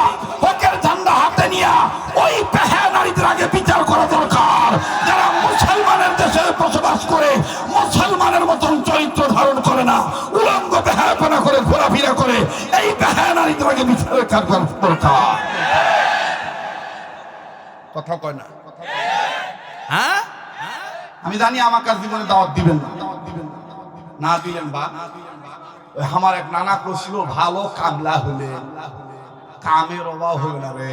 হকের ঝান্ডা হাতে নিয়া ওই বেহায়া নারীদের আগে বিচার করা দরকার, যারা মুসলমানের দেশে বসবাস করে মুসলমানের মতন চরিত্র ধারণ করে না, উলঙ্গ বেহায়াপনা করে ঘোরাফেরা করে, এই বেহায়া নারীদের আগে বিচারের কাঠগড়া দরকার। কথা কয় না? হ্যাঁ, আমি জানি আমার কাছে জীবনে দাওয়াত দিবেন না দিলেন বা আমার এক নানা করছিল, ভালো কামলা হলে কামের অভাব হবে না রে,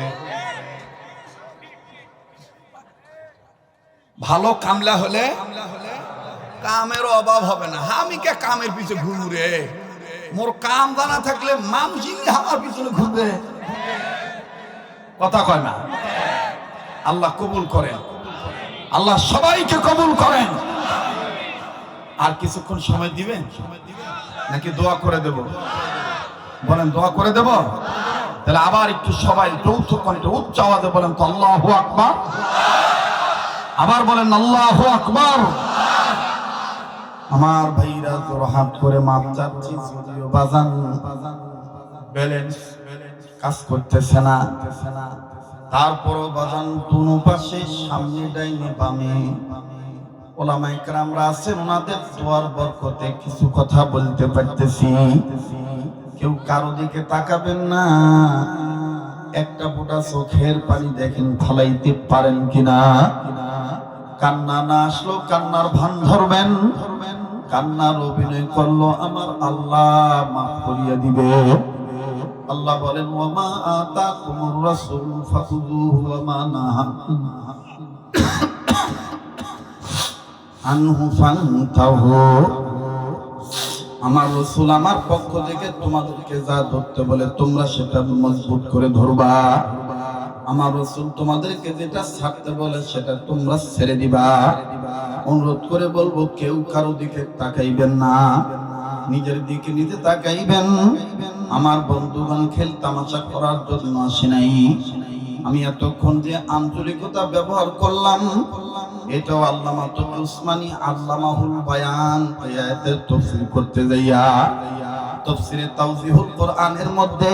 ভালো কামলা হলে কামের অভাব হবে না। আমি কে কামের পিছনে ঘুরু রে, মোর কাম জানা থাকলে মানুষই আমার পিছনে ঘুরবে। কথা কয় না? আল্লাহ কবুল করেন, আল্লাহ সবাইকে কবুল করেন। আর কিছুক্ষণ সময় দিবেন নাকি দোয়া করে দেব? বলেন দোয়া করে দেব? তাহলে আবার একটু সবাই যৌথ কণ্ঠে উচ্চ আওয়াজে বলেন তো আল্লাহু আকবার। আবার বলেন আল্লাহু আকবার। আমার ভাইরা তোর হাত করে মাপ চাচ্ছি, যদিও বাজান ব্যালেন্স কাজ করতেছে না, তারপরও বাজান দুনো পাশে সামনে ডাইনে বামে ওলামায়ে কেরামরা আছেন, ওনাদের দোয়ার বরকতে কিছু কথা বলতে পারতেছি। কেউ কারো দিকে তাকাবেন না, একটা ফোঁটা চোখের পানি দেখেন ফালাইতে পারেন কিনা। কান্না না আসলো কান্নার ভান ধরবেন, কান্নার অভিনয় করলো আমার আল্লাহ মাফ করিয়া দিবে। আল্লাহ বলেন ওয়ামা আতাকুমুর রাসূল ফাখুযুহু ওয়ামা নাহাকুম আনহু ফান্তাহু। আমার রাসূল আমার পক্ষ থেকে তোমাদেরকে যা ধরতে বলে তোমরা সেটা মজবুত করে ধরবা, আমার রাসূল তোমাদেরকে যেটা ছাড়তে বলে সেটা তোমরা ছেড়ে দিবা। অনুরোধ করে বলবো কেউ কারো দিকে তাকাইবেন না, নিজের দিকে নিজে তাকাইবেন। আমার বন্ধুগণ খেল তামাশা করার জন্য আসে নাই। আমি এতক্ষণ যে আন্তরিকতা ব্যবহার করলাম এটাও আল্লামা তকি উসমানী আল্লামাহুল বায়ান আয়াতের তাফসীর করতে যাইয়া তাফসীরে তাওজিহুল কোরআনের মধ্যে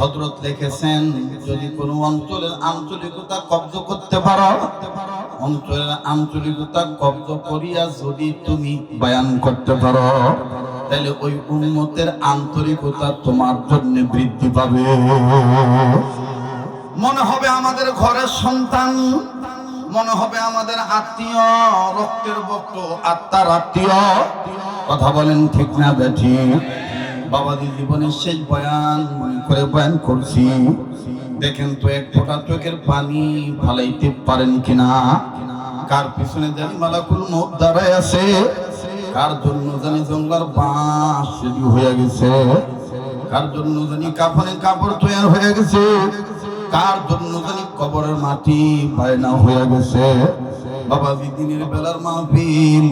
হযরত লিখেছেন, যদি কোনো অঞ্চলের আঞ্চলিকতা কব্জ করতে পারো, অঞ্চলের আঞ্চলিকতা কব্জ করিয়া যদি তুমি বয়ান করতে পারো, তাহলে ওই উম্মতের আন্তরিকতা তোমার জন্য বৃদ্ধি পাবে। মনে হবে আমাদের ঘরের সন্তান, মনে হবে আমাদের আত্মীয়, রক্তের বক্ত আত্মার আত্মীয়। কথা বলেন ঠিক না বেঠিক? বাবাজি জীবনের শেষ বয়ান মনে করে বয়ান করছি, দেখেন তো এক ফোঁটা চোখের পানি ফালাইতে পারেন কিনা। কার পিছনে জানি মালাকুল মউত দাঁড়ায় আছে, কার জন্য জানি জঙ্গলার বাঁশ রেডি হয়ে গেছে, কার জন্য জানি কাফনে কাপড় তৈরি হয়ে গেছে, কার জন্য জানি কবরের মাটি বায়না হয়ে গেছে। বাবাজি দিনের বেলার মাহফিল,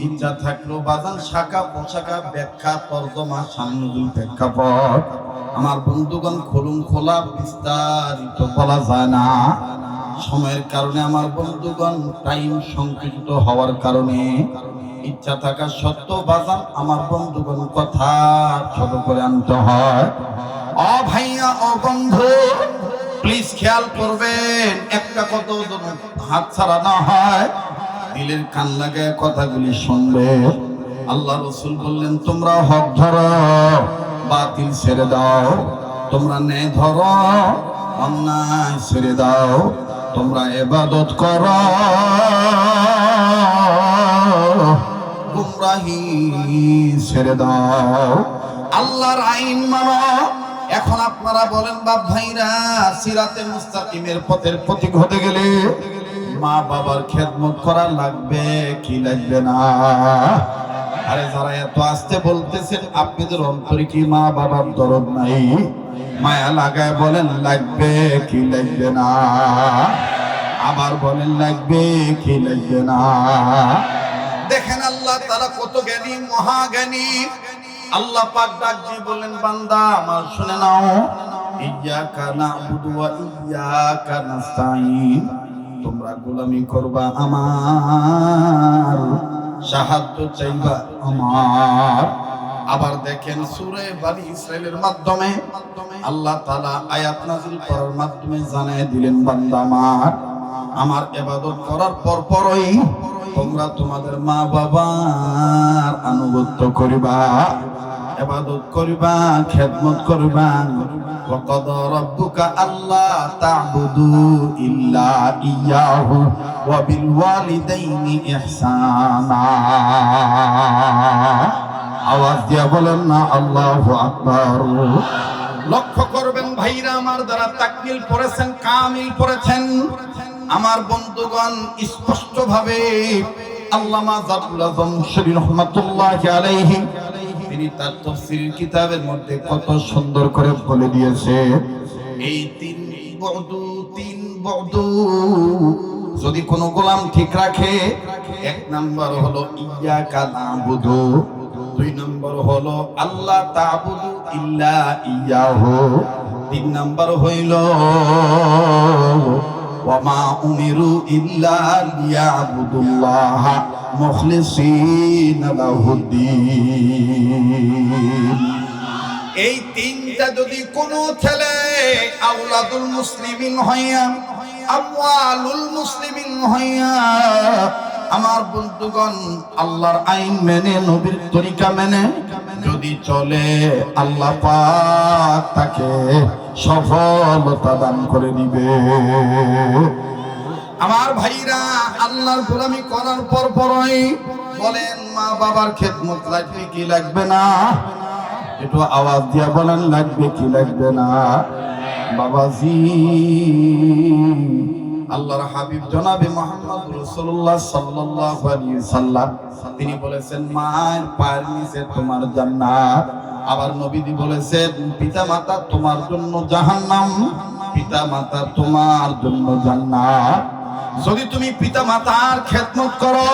ইচ্ছা থাকলো বাজান শাখা পোশাকা ব্যাখ্যা তর্জমা সামনুল প্রেক্ষাপট আমার বন্ধুগণ খুলুম খোলা বিস্তারিত বলা যায় না। সময়ের কারণে আমার বন্ধুগণ টাইম সংকুচিত হওয়ার কারণে ইচ্ছা থাকা সত্ত্বেও বাজান আমার বন্ধুগণ কথা ছোট করে আনতে হয়। ও ভাইয়া ও বন্ধু প্লিজ খেয়াল করবেন, একটা কথা যেন হাত ছাড়া না হয়, দিলের কান লাগায় কথাগুলি শুনবে। আল্লাহ রাসূল বললেন তোমরা হক ধরো, বাতিল ছেড়ে দাও, তোমরা ন্যায় ধরো, অন্যায় ছেড়ে দাও, তোমরা ইবাদত করো, গুমরাহি ছেড়ে দাও, আল্লাহর আইন মানো। এখন আপনারা বলেন বাপ ভাইরা, সিরাতে মুস্তাকিমের পথের পথিক হতে গেলে মা বাবার খেদমত করা লাগবে কি লাগবে না? আরে যারা এত আস্তে বলতেছেন আপনাদের অন্তরে কি মা বাবার দরদ নাই? মায়া লাগায় বলেন লাগবে কি লাগবে না? আবার বলেন লাগবে কি লাগবে না? দেখেন আল্লাহ তাআলা কত জ্ঞানী, মহাজ্ঞানী। আল্লাহ পাক ডাক দিয়ে বলেন বান্দা আমার শুনে নাও, ইয়্যাকা না'বুদু ওয়া ইয়্যাকা নাস্তাঈন, তোমরা গোলামি করবা আমার, সাহায্য চাইবা আমার। আবার দেখেন সূরা বনী ইসরাইলের মাধ্যমে আল্লাহ তাআলা আয়াত নাযিল করার মাধ্যমে জানায় দিলেন, বান্দা আমার ইবাদত করার পরই তোমরা তোমাদের মা বাবার আনুগত্য করিবা, ইবাদত করিবা, খেদমত করিবা। ওয়া কাদা রাব্বুকা আল্লা তা'বুদু ইল্লা ইয়াহু ওয়া বিল ওয়ালিদাইনি ইহসানা। আওয়াজ দিয়া বলেন না আল্লাহু আকবার। লক্ষ্য করবেন ভাইরা আমার, যারা তাকমিল পড়েছেন, কামিল পড়েছেন, আমার বন্ধুগণ, স্পষ্ট ভাবে আল্লামা জাফরুল আযম শরীফ রাহমাতুল্লাহি আলাইহি তিনি তার তাফসীর কিতাবের মধ্যে কত সুন্দর করে বলে দিয়েছে, এই তিন বউদু যদি কোনো গোলাম ঠিক রাখে, এক নাম্বার হলো ইয়াকা নাবুদু, দুই নম্বর হলো আল্লাহ তা'বুদু ইল্লা ইয়াহু, তিন নম্বর হইল ওয়া মা উমিরু ইল্লা লিয়াবুদুল্লাহ মুখলিসিনা লাহুদ্দিন। এই তিনটা যদি কোনো ছেলে আওলাদুল মুসলিমিন হইয়া, আমওয়ালুল মুসলিমিন হইয়া, আমার বন্ধুগণ আল্লাহর আইন মেনে, নবীর তরিকা মেনে যদি চলে, আল্লাহ পাক তাকে সফলতা দান করে দিবে। আমার ভাইরা, আল্লাহর গোলামি করার পরই বলেন মা বাবার খেদমত লাগবে কি লাগবে না? একটু আওয়াজ দিয়া বলেন, লাগবে কি লাগবে না? বাবাজি, আল্লাহর হাবিব জনাবে মুহাম্মদ রাসূলুল্লাহ সাল্লাল্লাহু আলাইহি সাল্লাম তিনি বলেছেন, মায়ের পায়ের নিচে তোমার জান্নাত। আবার নবীজি বলেছেন, পিতা মাতা তোমার জন্য জাহান্নাম, পিতা মাতা তোমার জন্য জান্নাত। যদি তুমি পিতা মাতার খেদমত করো,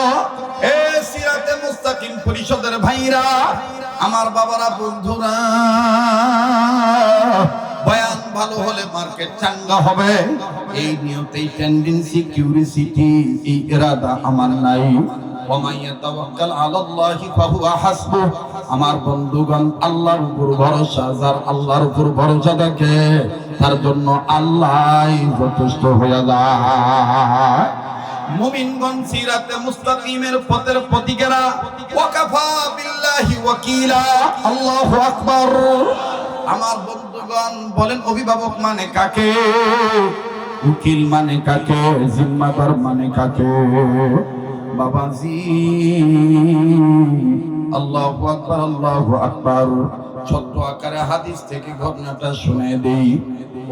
এ সিরাতে মুস্তাকিম পরিষদের ভাইরা, আমার বাবারা, বন্ধুরা, বয়ান ভালো হলে মার্কেট চাঙ্গা হবে, এই নিয়তেই টেন্ডেন্সি, কিউরিসিটি, এই ইরাদা আমার নাই। ওয়া মান ইয়াতাওয়াক্কাল আলাল্লাহি ফাহুয়া হাসবুহ। আমার বন্ধুগণ, আল্লাহর উপর ভরসা, যার আল্লাহর উপর ভরসা থাকে তার জন্য আল্লাহই যথেষ্ট হয়ে যায়। মুমিনগণ সিরাতে মুস্তাকিমের পথের প্রতীকেরা, ওয়াকাফা বিল্লাহি ওয়াকিলা, আল্লাহু আকবার। আমার বন্ধুগণ বলেন, অভিভাবক মানে কাকে? উকিল মানে কাকে? জিম্মাদার মানে কাকে? বাবাজি, আল্লাহু আকবার, আল্লাহু আকবার। ছোট্ট আকারে হাদিস থেকে ঘটনাটা শুনে দেই।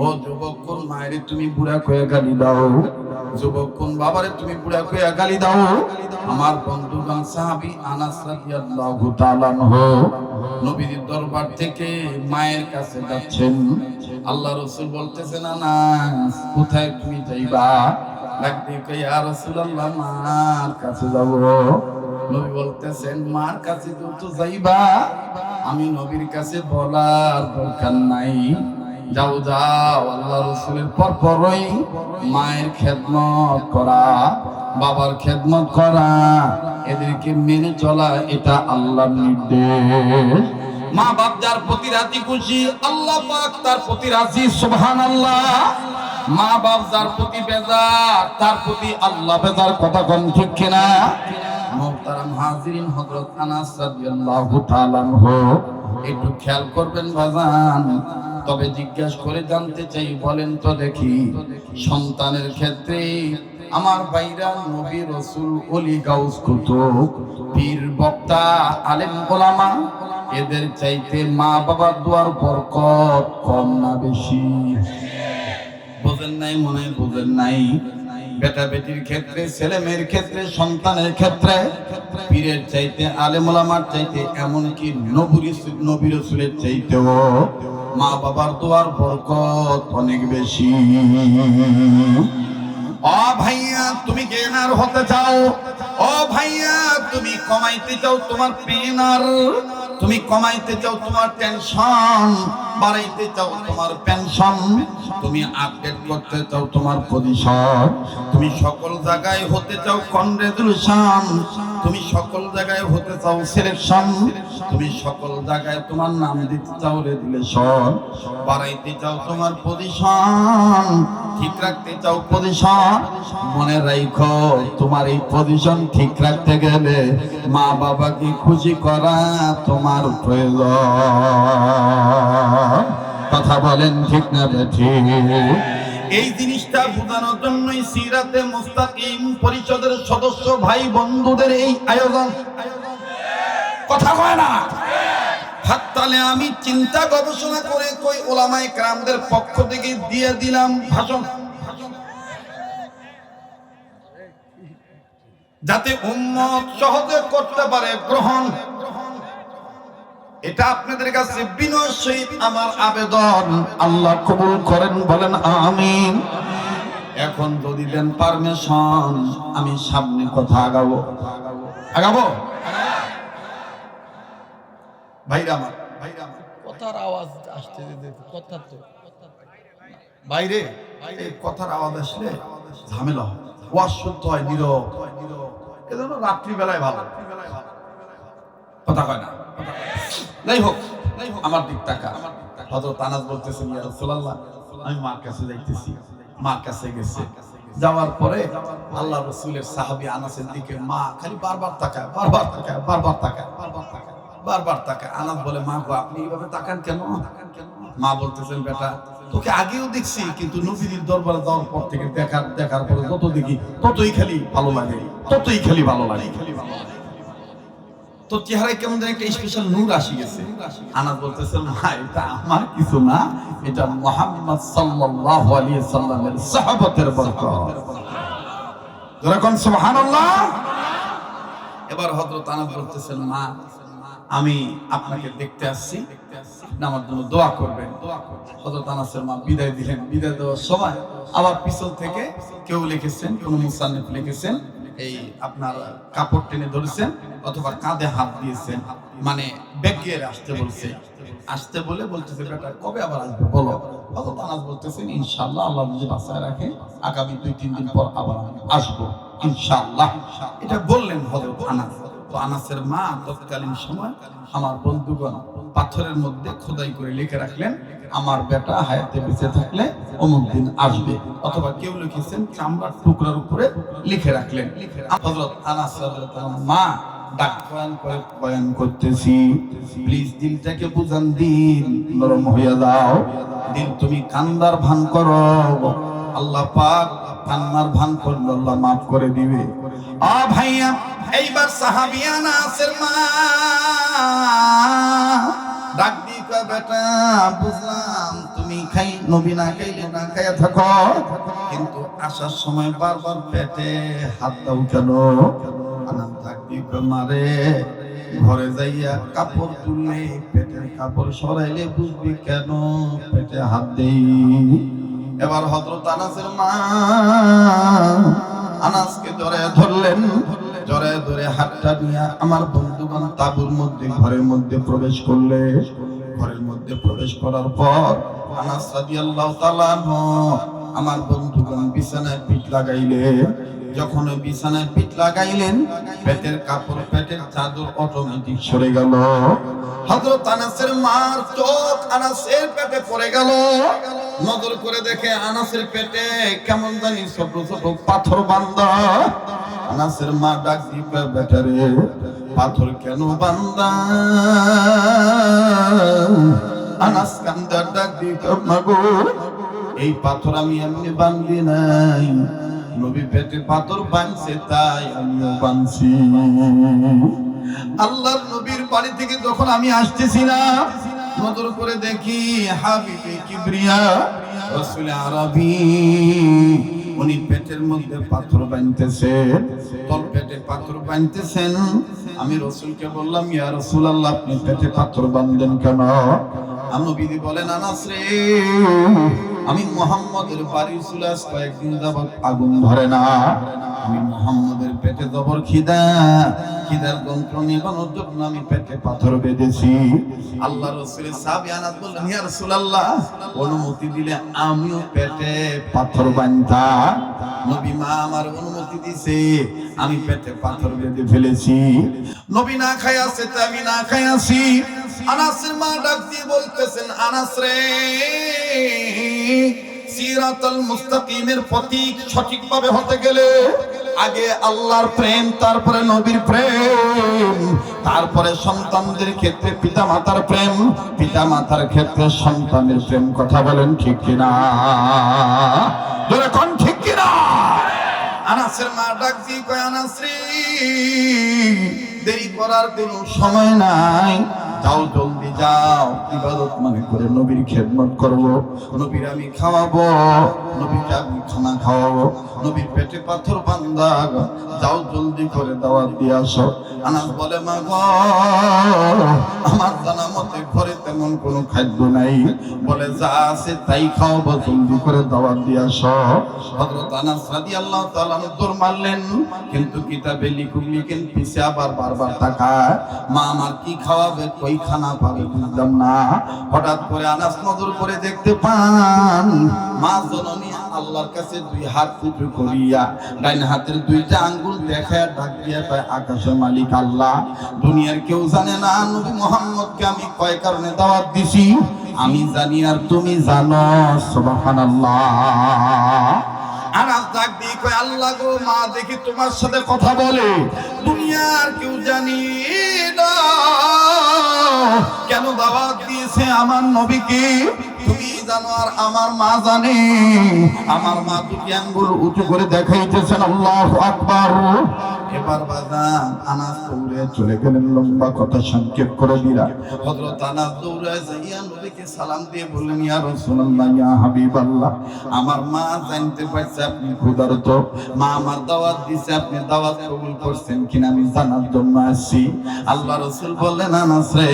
ও যুবক, কোন মায়েরে তুমি বুড়া কয়ে গালি দাও? যুবক, কোন বাবারে তুমি বুড়া কয়ে গালি দাও? আমার বন্ধুগণ, সাহাবী আনাস রাদিয়াল্লাহু তাআলা আনহু নবীর দরবার থেকে মায়ের কাছে যাচ্ছেন। আল্লাহ রাসূল বলতেছেন, আনাস, কোথায় তুমি যাইবা? লাগবে কই, ইয়া রাসূলুল্লাহ, মার কাছে যাব। নবী বলতেছেন, মার কাছে তো যাইবা, আমি নবীর কাছে বলার দরকার নাই, যাও যাও। আল্লাহ রাসূলের পরই মায়ের খেদমত করা, বাবার খেদমত করা, এদেরকে মেনে চলা, এটা আল্লাহর নির্দেশ। মা বাপ যার প্রতি রাজি খুশি, আল্লাহ পাক তার প্রতি রাজি, সুবহানাল্লাহ। মা বাপ যার প্রতি বেজার, তার প্রতি আল্লাহ বেজার। কথা কোন ঠিক কিনা? মুহতারাম হাজিরিন, হযরত আনাস রাদিয়াল্লাহু তাআলা আনহু একটু খেয়াল করবেন বাজান। তবে জিজ্ঞাসা করে জানতে চাই, বলেন তো দেখি, সন্তানের ক্ষেত্রে আমার ভাইরা, নবী, রাসূল, ওলি, গাউস, কুতুব, পীর, বক্তা, আলেম, ওলামা, এদের চাইতে মা বাবার দোয়ার বরকত কম না বেশি? বোঝেন নাই মনে হয়, বোঝেন নাই। বেটা বেটির ক্ষেত্রে, ছেলে মেয়ের ক্ষেত্রে, সন্তানের ক্ষেত্রে পীরের চাইতে, আলেম ওলামার চাইতে, এমনকি নবী রাসূলের চাইতেও মা বাবার দোয়ার বরকত অনেক বেশি। ও ভাইয়া, তুমি জ্ঞানার হতে চাও? ও ভাইয়া, তুমি কমাইতে চাও তোমার পেনার, তুমি কমাইতে চাও তোমার টেনশন, বাড়াইতে চাও তোমার পেনশন, তুমি আপডেট করতে চাও তোমার পজিশন, তুমি সকল জায়গায় হতে চাও কনগ্রেচুলেশন, তুমি সকল জায়গায় হতে চাও সিলেকশন, তুমি সকল জায়গায় তোমার নাম দিতে চাও রেজুলেশন, বাড়াইতে চাও তোমার পজিশন, ঠিক রাখতে চাও পজিশন। মনে রাখো তোমার এই পজিশন ঠিক রাখতে গেলে মা বাবাকে খুশি করা তোমার প্রয়োজন। কথা বলেন ঠিক না ঠিক? এই জিনিসটা বোঝানোর জন্যই সিরাতে মুস্তাকিম পরিষদের সদস্য ভাই বন্ধুদের এই আয়োজন। কথা কয় না? হাত তালে আমি চিন্তা গবেষণা করে কই ওলামায়ে কেরামদের পক্ষ থেকে দিয়ে দিলাম ভাষণ, যাতে উম্মত সহজে করতে পারে গ্রহণ। এটা আপনাদের কাছে বিনয় সহিত আমার আবেদন, আল্লাহ কবুল করেন, বলেন আমিন। এখন যদি দেন পারমিশন আমি সামনে কথা আগাবো। ভাইরা আমার, কথার আওয়াজ আসতে দিতে, কথা তো বাইরে এই কথার আওয়াজ আসলে ঝামেলা হয়, ওয়াজ শুনতে হয় নীরব। এজন্য রাত্রিবেলায় ভালো, কথা কয় না। যাই হোক, আমার দিক টাকা হযরত আনাস বলতেছেন, ইয়া রাসূলুল্লাহ আমি মার কাছে যাইতেছি। মার কাছে গেছে, যাওয়ার পরে আল্লাহ রাসূলের সাহাবী আনাসের দিকে মা খালি বারবার তাকায়, বারবার তাকায়, বারবার তাকায়, বারবার তাকায়, বারবার তাকায়। আনাস বলে, মা গো আপনি এইভাবে তাকান কেন? মা বলতেছেন, বেটা তোকে আগেও দেখছি, কিন্তু নবীর দরবারে যাওয়ার পর থেকে দেখার পরে যত দেখি ততই খালি ভালো লাগে, ততই খালি ভালো লাগে। তো চেহারায় কেমন যেন একটা স্পেশাল নূর আসি গেছে। আনাস বলতেছেন, মা এটা আমার কিছু না, এটা মুহাম্মদ সাল্লাল্লাহু আলাইহি সাল্লামের সাহাবতের বরকত। যখন সুবহানাল্লাহ। এবার হযরত আনাস বলতেছেন, মা আমি আপনাকে দেখতে আসছি, আপনি আমার জন্য দোয়া করবেন। হযরত আনাসের মা বিদায় দিলেন। বিদায় দেওয়ার সময় আবার পিছন থেকে কেউ লিখেছেন, কোন মুসান্নিফ লিখেছেন, এই আপনার কাপড় টেনে ধরেছেন অথবা কাঁধে হাত দিয়েছেন, মানে বেগিয়ে আসতে বলছে। আসতে বলে বলতেছে, বেটা কবে আবার আসবে বলো? হযরত আনাস বলতেছেন, ইনশাআল্লাহ আল্লাহ যদি বাঁচায় রাখে আগামী 2-3 দিন পর আবার আমি আসবো ইনশাআল্লাহ। এটা বললেন হযরত আনাস। তো আনাসের মা তৎকালীন সময় আমার বন্ধুগণ পাথরের মধ্যে খোদাই করে লিখে রাখলেন, আমার বেটা হায়াতে বেঁচে থাকলে অমুক দিন আসবে, অথবা কেউ লিখেছেন চামড়ার টুকরার উপরে লিখে রাখলেন। হযরত আনাস রাদিয়াল্লাহু আনহু মা ডাক বয়ান করতেছি, প্লিজ দিলটাকে বুঝান, দিল নরম হয়ে যাও, দিল তুমি কান্দার ভান করো, আল্লাহ পাক কান্নার ভান করলে আল্লাহ মাফ করে দিবে। আ ভাইয়া, এইবার সাহাবী আনাসের মা ডাক দিয়ে কয়, বেটা বুঝলাম তুমি খাই নবী না খাইলে না খাইয়া থাকো, কিন্তু আসার সময় বারবার পেটে হাত দাও কেন? আনাস ডাক দিয়ে কয়, মারে ঘরে যাইয়া কাপড় তুললে পেটের কাপড় সরাইলে বুঝবি কেন পেটে হাত দেই। এবার হযরত আনাসের মা আনাসকে জড়ায় ধরলেন, জড়ায় ধরে হাতটা নিয়ে আমার বন্ধুগণ তাঁবুর মধ্যে ঘরের মধ্যে প্রবেশ করলে। ঘরের মধ্যে প্রবেশ করার পর আনাস রাদিয়াল্লাহু তাআলা আনহু আমার বন্ধুগণ বিছানায় পিঠ লাগাইলে। যখন বিছানায় পিঠ লাগাইলেন, পেটের কাপড় পেটের চাদর অটোমেটিক সরে গেল। হযরত আনাসের মার চোখ আনাসের পেটে পড়ে গেল। নজর করে দেখে আনাসের পেটে কেমন জানি ছোট ছোট পাথর বাঁধা। আনাসের মা ডাক দিয়ে, বেটারে পাথর কেন বাঁধা? আনাস কান্দার ডাক দিয়ে, মাগো এই পাথর আমি এমনি বাঁধি নাই, নবী পেটে পাথর বাঁধছে তাই আমিও বাঁধছি। আল্লাহর নবীর বাড়ি থেকে যখন আমি আসতেছিলাম, নজর করে দেখি হাবিবে কিবরিয়া রাসূল আরবি উনি পেটের মধ্যে পাথর বাঁধতেছেন, তল পেটে পাথর বাঁধতেছেন। আমি রাসূলকে বললাম, ইয়া রাসূলুল্লাহ আপনি পেটে পাথর বাঁধলেন কেন? নবী বলেন, আনাস রে আমি মুহাম্মদের বাড়ির চুলাস কয়েকদিন যাবত আগুন ধরে না। আমি মুহাম্মদের পেটে জবর খিদার যন্ত্রণা নিবানোর জন্য আমি পেটে পাথর বেঁধেছি। আল্লাহ রাসূলের সাহাবী আনাস বললেন, ইয়া রাসূলুল্লাহ, অনুমতি দিলে আমিও পেটে পাথর বাঁধতাম। নবী মা আমার অনুমতি দিছে, আমি পেটে পাথর বেঁধে ফেলেছি। নবী না খায় আছে, আমি না খায় আছি। আনাসের মা ডাক দিয়ে বলতেছেন, আনাস রে, সিরাতুল মুস্তাকিমের পথিক সঠিকভাবে হতে গেলে আগে আল্লাহর প্রেম, তারপরে নবীর প্রেম, তারপরে সন্তানদের ক্ষেত্রে পিতামাতার প্রেম, পিতামাতার ক্ষেত্রে সন্তানের প্রেম। কথা বলেন ঠিক কিনা? জোরে কোন ঠিক কিনা? আনাসের মা ডাক দিয়ে কয়, আনাস রে, দেরি করার কোনো সময় নাই, যাও জলদি যাও, ইবাদত মনে করে নবীর খেদমত করবো, নবীর আমি খাওয়াবো, নবীকে আমি খানা খাওয়াবো, নবীর পেটে পাথর বান্দা, যাও জলদি করে দাওয়াত দিয়ে আসো। আনাস বলে, মা গো, আমার জানা মতে ঘরে তেমন কোনো খাদ্য নাই, বলে যা আছে তাই খাওয়াবো, জলদি করে দাওয়াত দিয়ে আসো। হযরত আনাস রাদিয়াল্লাহু তাআলা দৌড় মারলেন, কিন্তু কিতাবে লিখেন পিছে আবার বারবার তাকায়, মা আমার কি খাওয়াবে, কই খানা পাবে, বুঝলাম না। হঠাৎ করে আনাস নজর করে দেখতে পান, মা জননী আল্লাহর কাছে দুই হাত উঁচু করিয়া ডাইন হাতের দুইটা আঙ্গুল দেখায় ডাক দিয়া কয়, আকাশের মালিক আল্লাহ, দুনিয়ার কেউ জানে না নবী মুহাম্মদকে আমি কয় কারণে দাওয়াত দিছি, আমি জানি আর তুমি জানো। সুবহানাল্লাহ। আনাস ডাক দিয়ে কয়, আল্লাহ গো, মা দেখি তোমার সাথে কথা বলে, দুনিয়ার কেউ জানি না কেন দাওয়াত দিয়েছে আমার নবীকে, তুমি জানো আর আমার মা জানে। আমার মা দুটি আঙ্গুল উঁচু করে দেখাইতেছেন, আল্লাহু আকবার। এবার বাজান আনাস দৌড়ে চলে গেলেন, লম্বা কথা সংক্ষেপ করে দিলা। হযরত আনাস দৌড়ে যাইয়া নবীকে সালাম দিয়ে বললেন, ইয়া রাসূলুল্লাহ, ইয়া হাবিবাল্লাহ, আমার মা জানতে পারছে আপনি ক্ষুধার্ত, মা আমার দাওয়াত দিছে, আপনি দাওয়াত কবুল করছেন কিনা আমি জানার জন্য আসছি। আল্লাহ রাসূল বললেন, আনাস রে,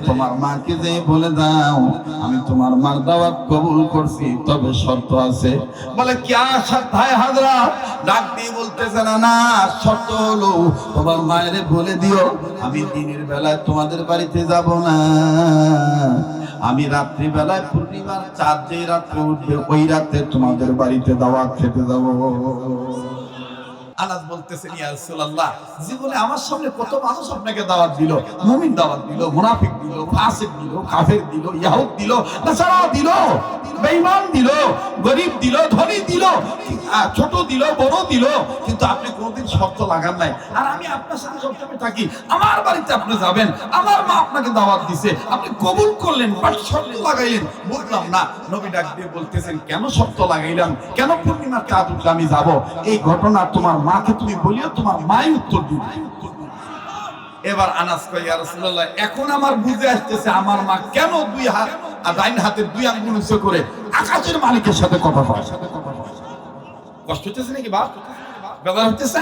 তোমার মাকে যে বলে দাও আমি তোমার মার দাওয়াত কবুল করছি, তবে শর্ত আছে। বলে, কিয়া শর্ত है হযরত? ডাক দিয়ে বলতেছেন, না, শর্ত হলো তোমার মায়ের বলে দিও আমি দিনের বেলায় তোমাদের বাড়িতে যাব না, আমি রাত্রি বেলায় পূর্ণিমার চাঁদ যে রাত্রে উঠবে ওই রাতে তোমাদের বাড়িতে দাওয়াত খেতে যাব। আনাস বলতেছেন, ইয়া রাসূলুল্লাহ, জীবনে আমার সামনে কত মানুষ আপনাকে দাওয়াত দিল, মুমিন দাওয়াত দিল, মুনাফিক দিল, ফাসিক দিল, কাফের দিল, ইহুদ দিল, নাসারা দিল, বেঈমান দিল, গরীব দিল, ধনী দিল, ছোট দিল, বড় দিল, কিন্তু আপনি কোনোদিন শর্ত লাগান নাই। আর আমি আপনার সাথে সবসময় থাকি, আমার বাড়িতে আপনি যাবেন, আমার মা আপনাকে দাওয়াত দিছে, আপনি কবুল করলেন, বাট শর্ত লাগাইলেন। বললাম না। নবী ডাক দিয়ে বলতেছেন, কেন শর্ত লাগাইলাম, কেন পূর্ণিমার চাঁদ উঠলে আমি যাব? এই ঘটনা তোমার মাকে তুমি বলিও, তোমার মাই উত্তর দিবে। এবার আনাস কয়, ইয়া রাসূলুল্লাহ, এখন আমার বুঝে আসতেছে আমার মা কেন দুই হাত আর ডাইন হাতের দুই আঙ্গুল উঁচু করে আকাশের মালিকের সাথে কথা বলে। কষ্ট হচ্ছে নাকি বাপ? বেদনা হচ্ছে?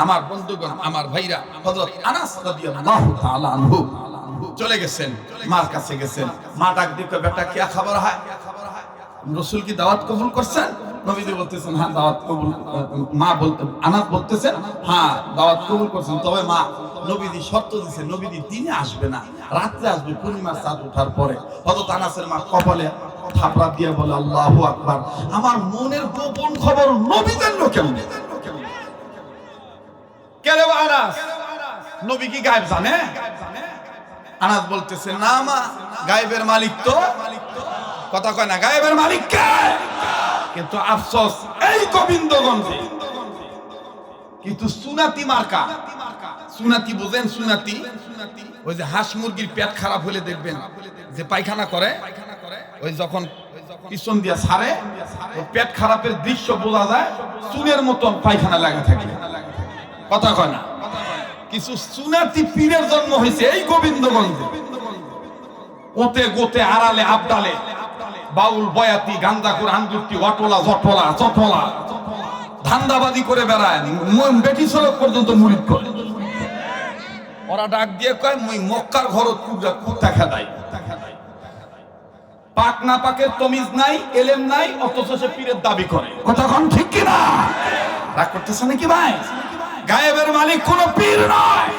আমার বন্ধুগণ, আমার ভাইরা, হযরত আনাস রাদিয়াল্লাহু তাআলা আনহু চলে গেছেন, মার কাছে গেছেন। মা ডাক দিয়ে কয়, বেটা কি খবর হয়? রাসূল কি দাওয়াত কবুল করছেন? নবীজি বলতেছেন, হ্যাঁ দাওয়াত কবুল। মা বলতে আনাস বলতেছেন, হ্যাঁ দাওয়াত কবুল করছেন, তবে মা নবীজি শর্ত দিয়েছেন, নবীজি দিনে আসবে না, রাতে আসবে পূর্ণিমার চাঁদ ওঠার পরে। হযরত আনাসের মা কপালে থাপড়া দিয়ে বলে, আল্লাহু আকবার, আমার মনের গোপন খবর নবী জানলো কেমন? কে রে আনাস, নবী কি গায়েব জানে? আনাস বলতেছে, না মা, গায়েবের মালিক তো, কথা কয় না, গায়েবের মালিক কে? কিন্তু আফসোস এই গোবিন্দগঞ্জে কিন্তু সুনাতি মার্কা, সুনাতি বোঝেন? সুনাতি ওই যে হাঁস মুরগির পেট খারাপ হলে দেখবেন যে পায়খানা করে, ওই যখন পিছন দিয়ে ছাড়ে পেট খারাপের দৃশ্য বোঝা যায়, চুনের মতন পায়খানা লাগা থাকে, কথা কয় না। কিছু সুনাতি পীরের জন্ম হয়েছে এই গোবিন্দগঞ্জে, ওতে গোতে আড়ালে আবডালে বাউল বয়াতি গান্দাকুর আঙ্গুরটি অটলা জটলা চটলা ধান্দাবাজি করে বেড়ায়, বেটি সড়ক পর্যন্ত মুরিদ করে। ওরা ডাক দিয়ে কয়, মুই মক্কার ঘর কুত্তা খেদাই। পাক না পাকের তমিজ নাই, এলেম নাই, অথচ সে পীরের দাবি করে। কতক্ষণ ঠিক কিনা? রাগ করতেছে নাকি ভাই? গায়েবের মালিক কোনো পীর নয়,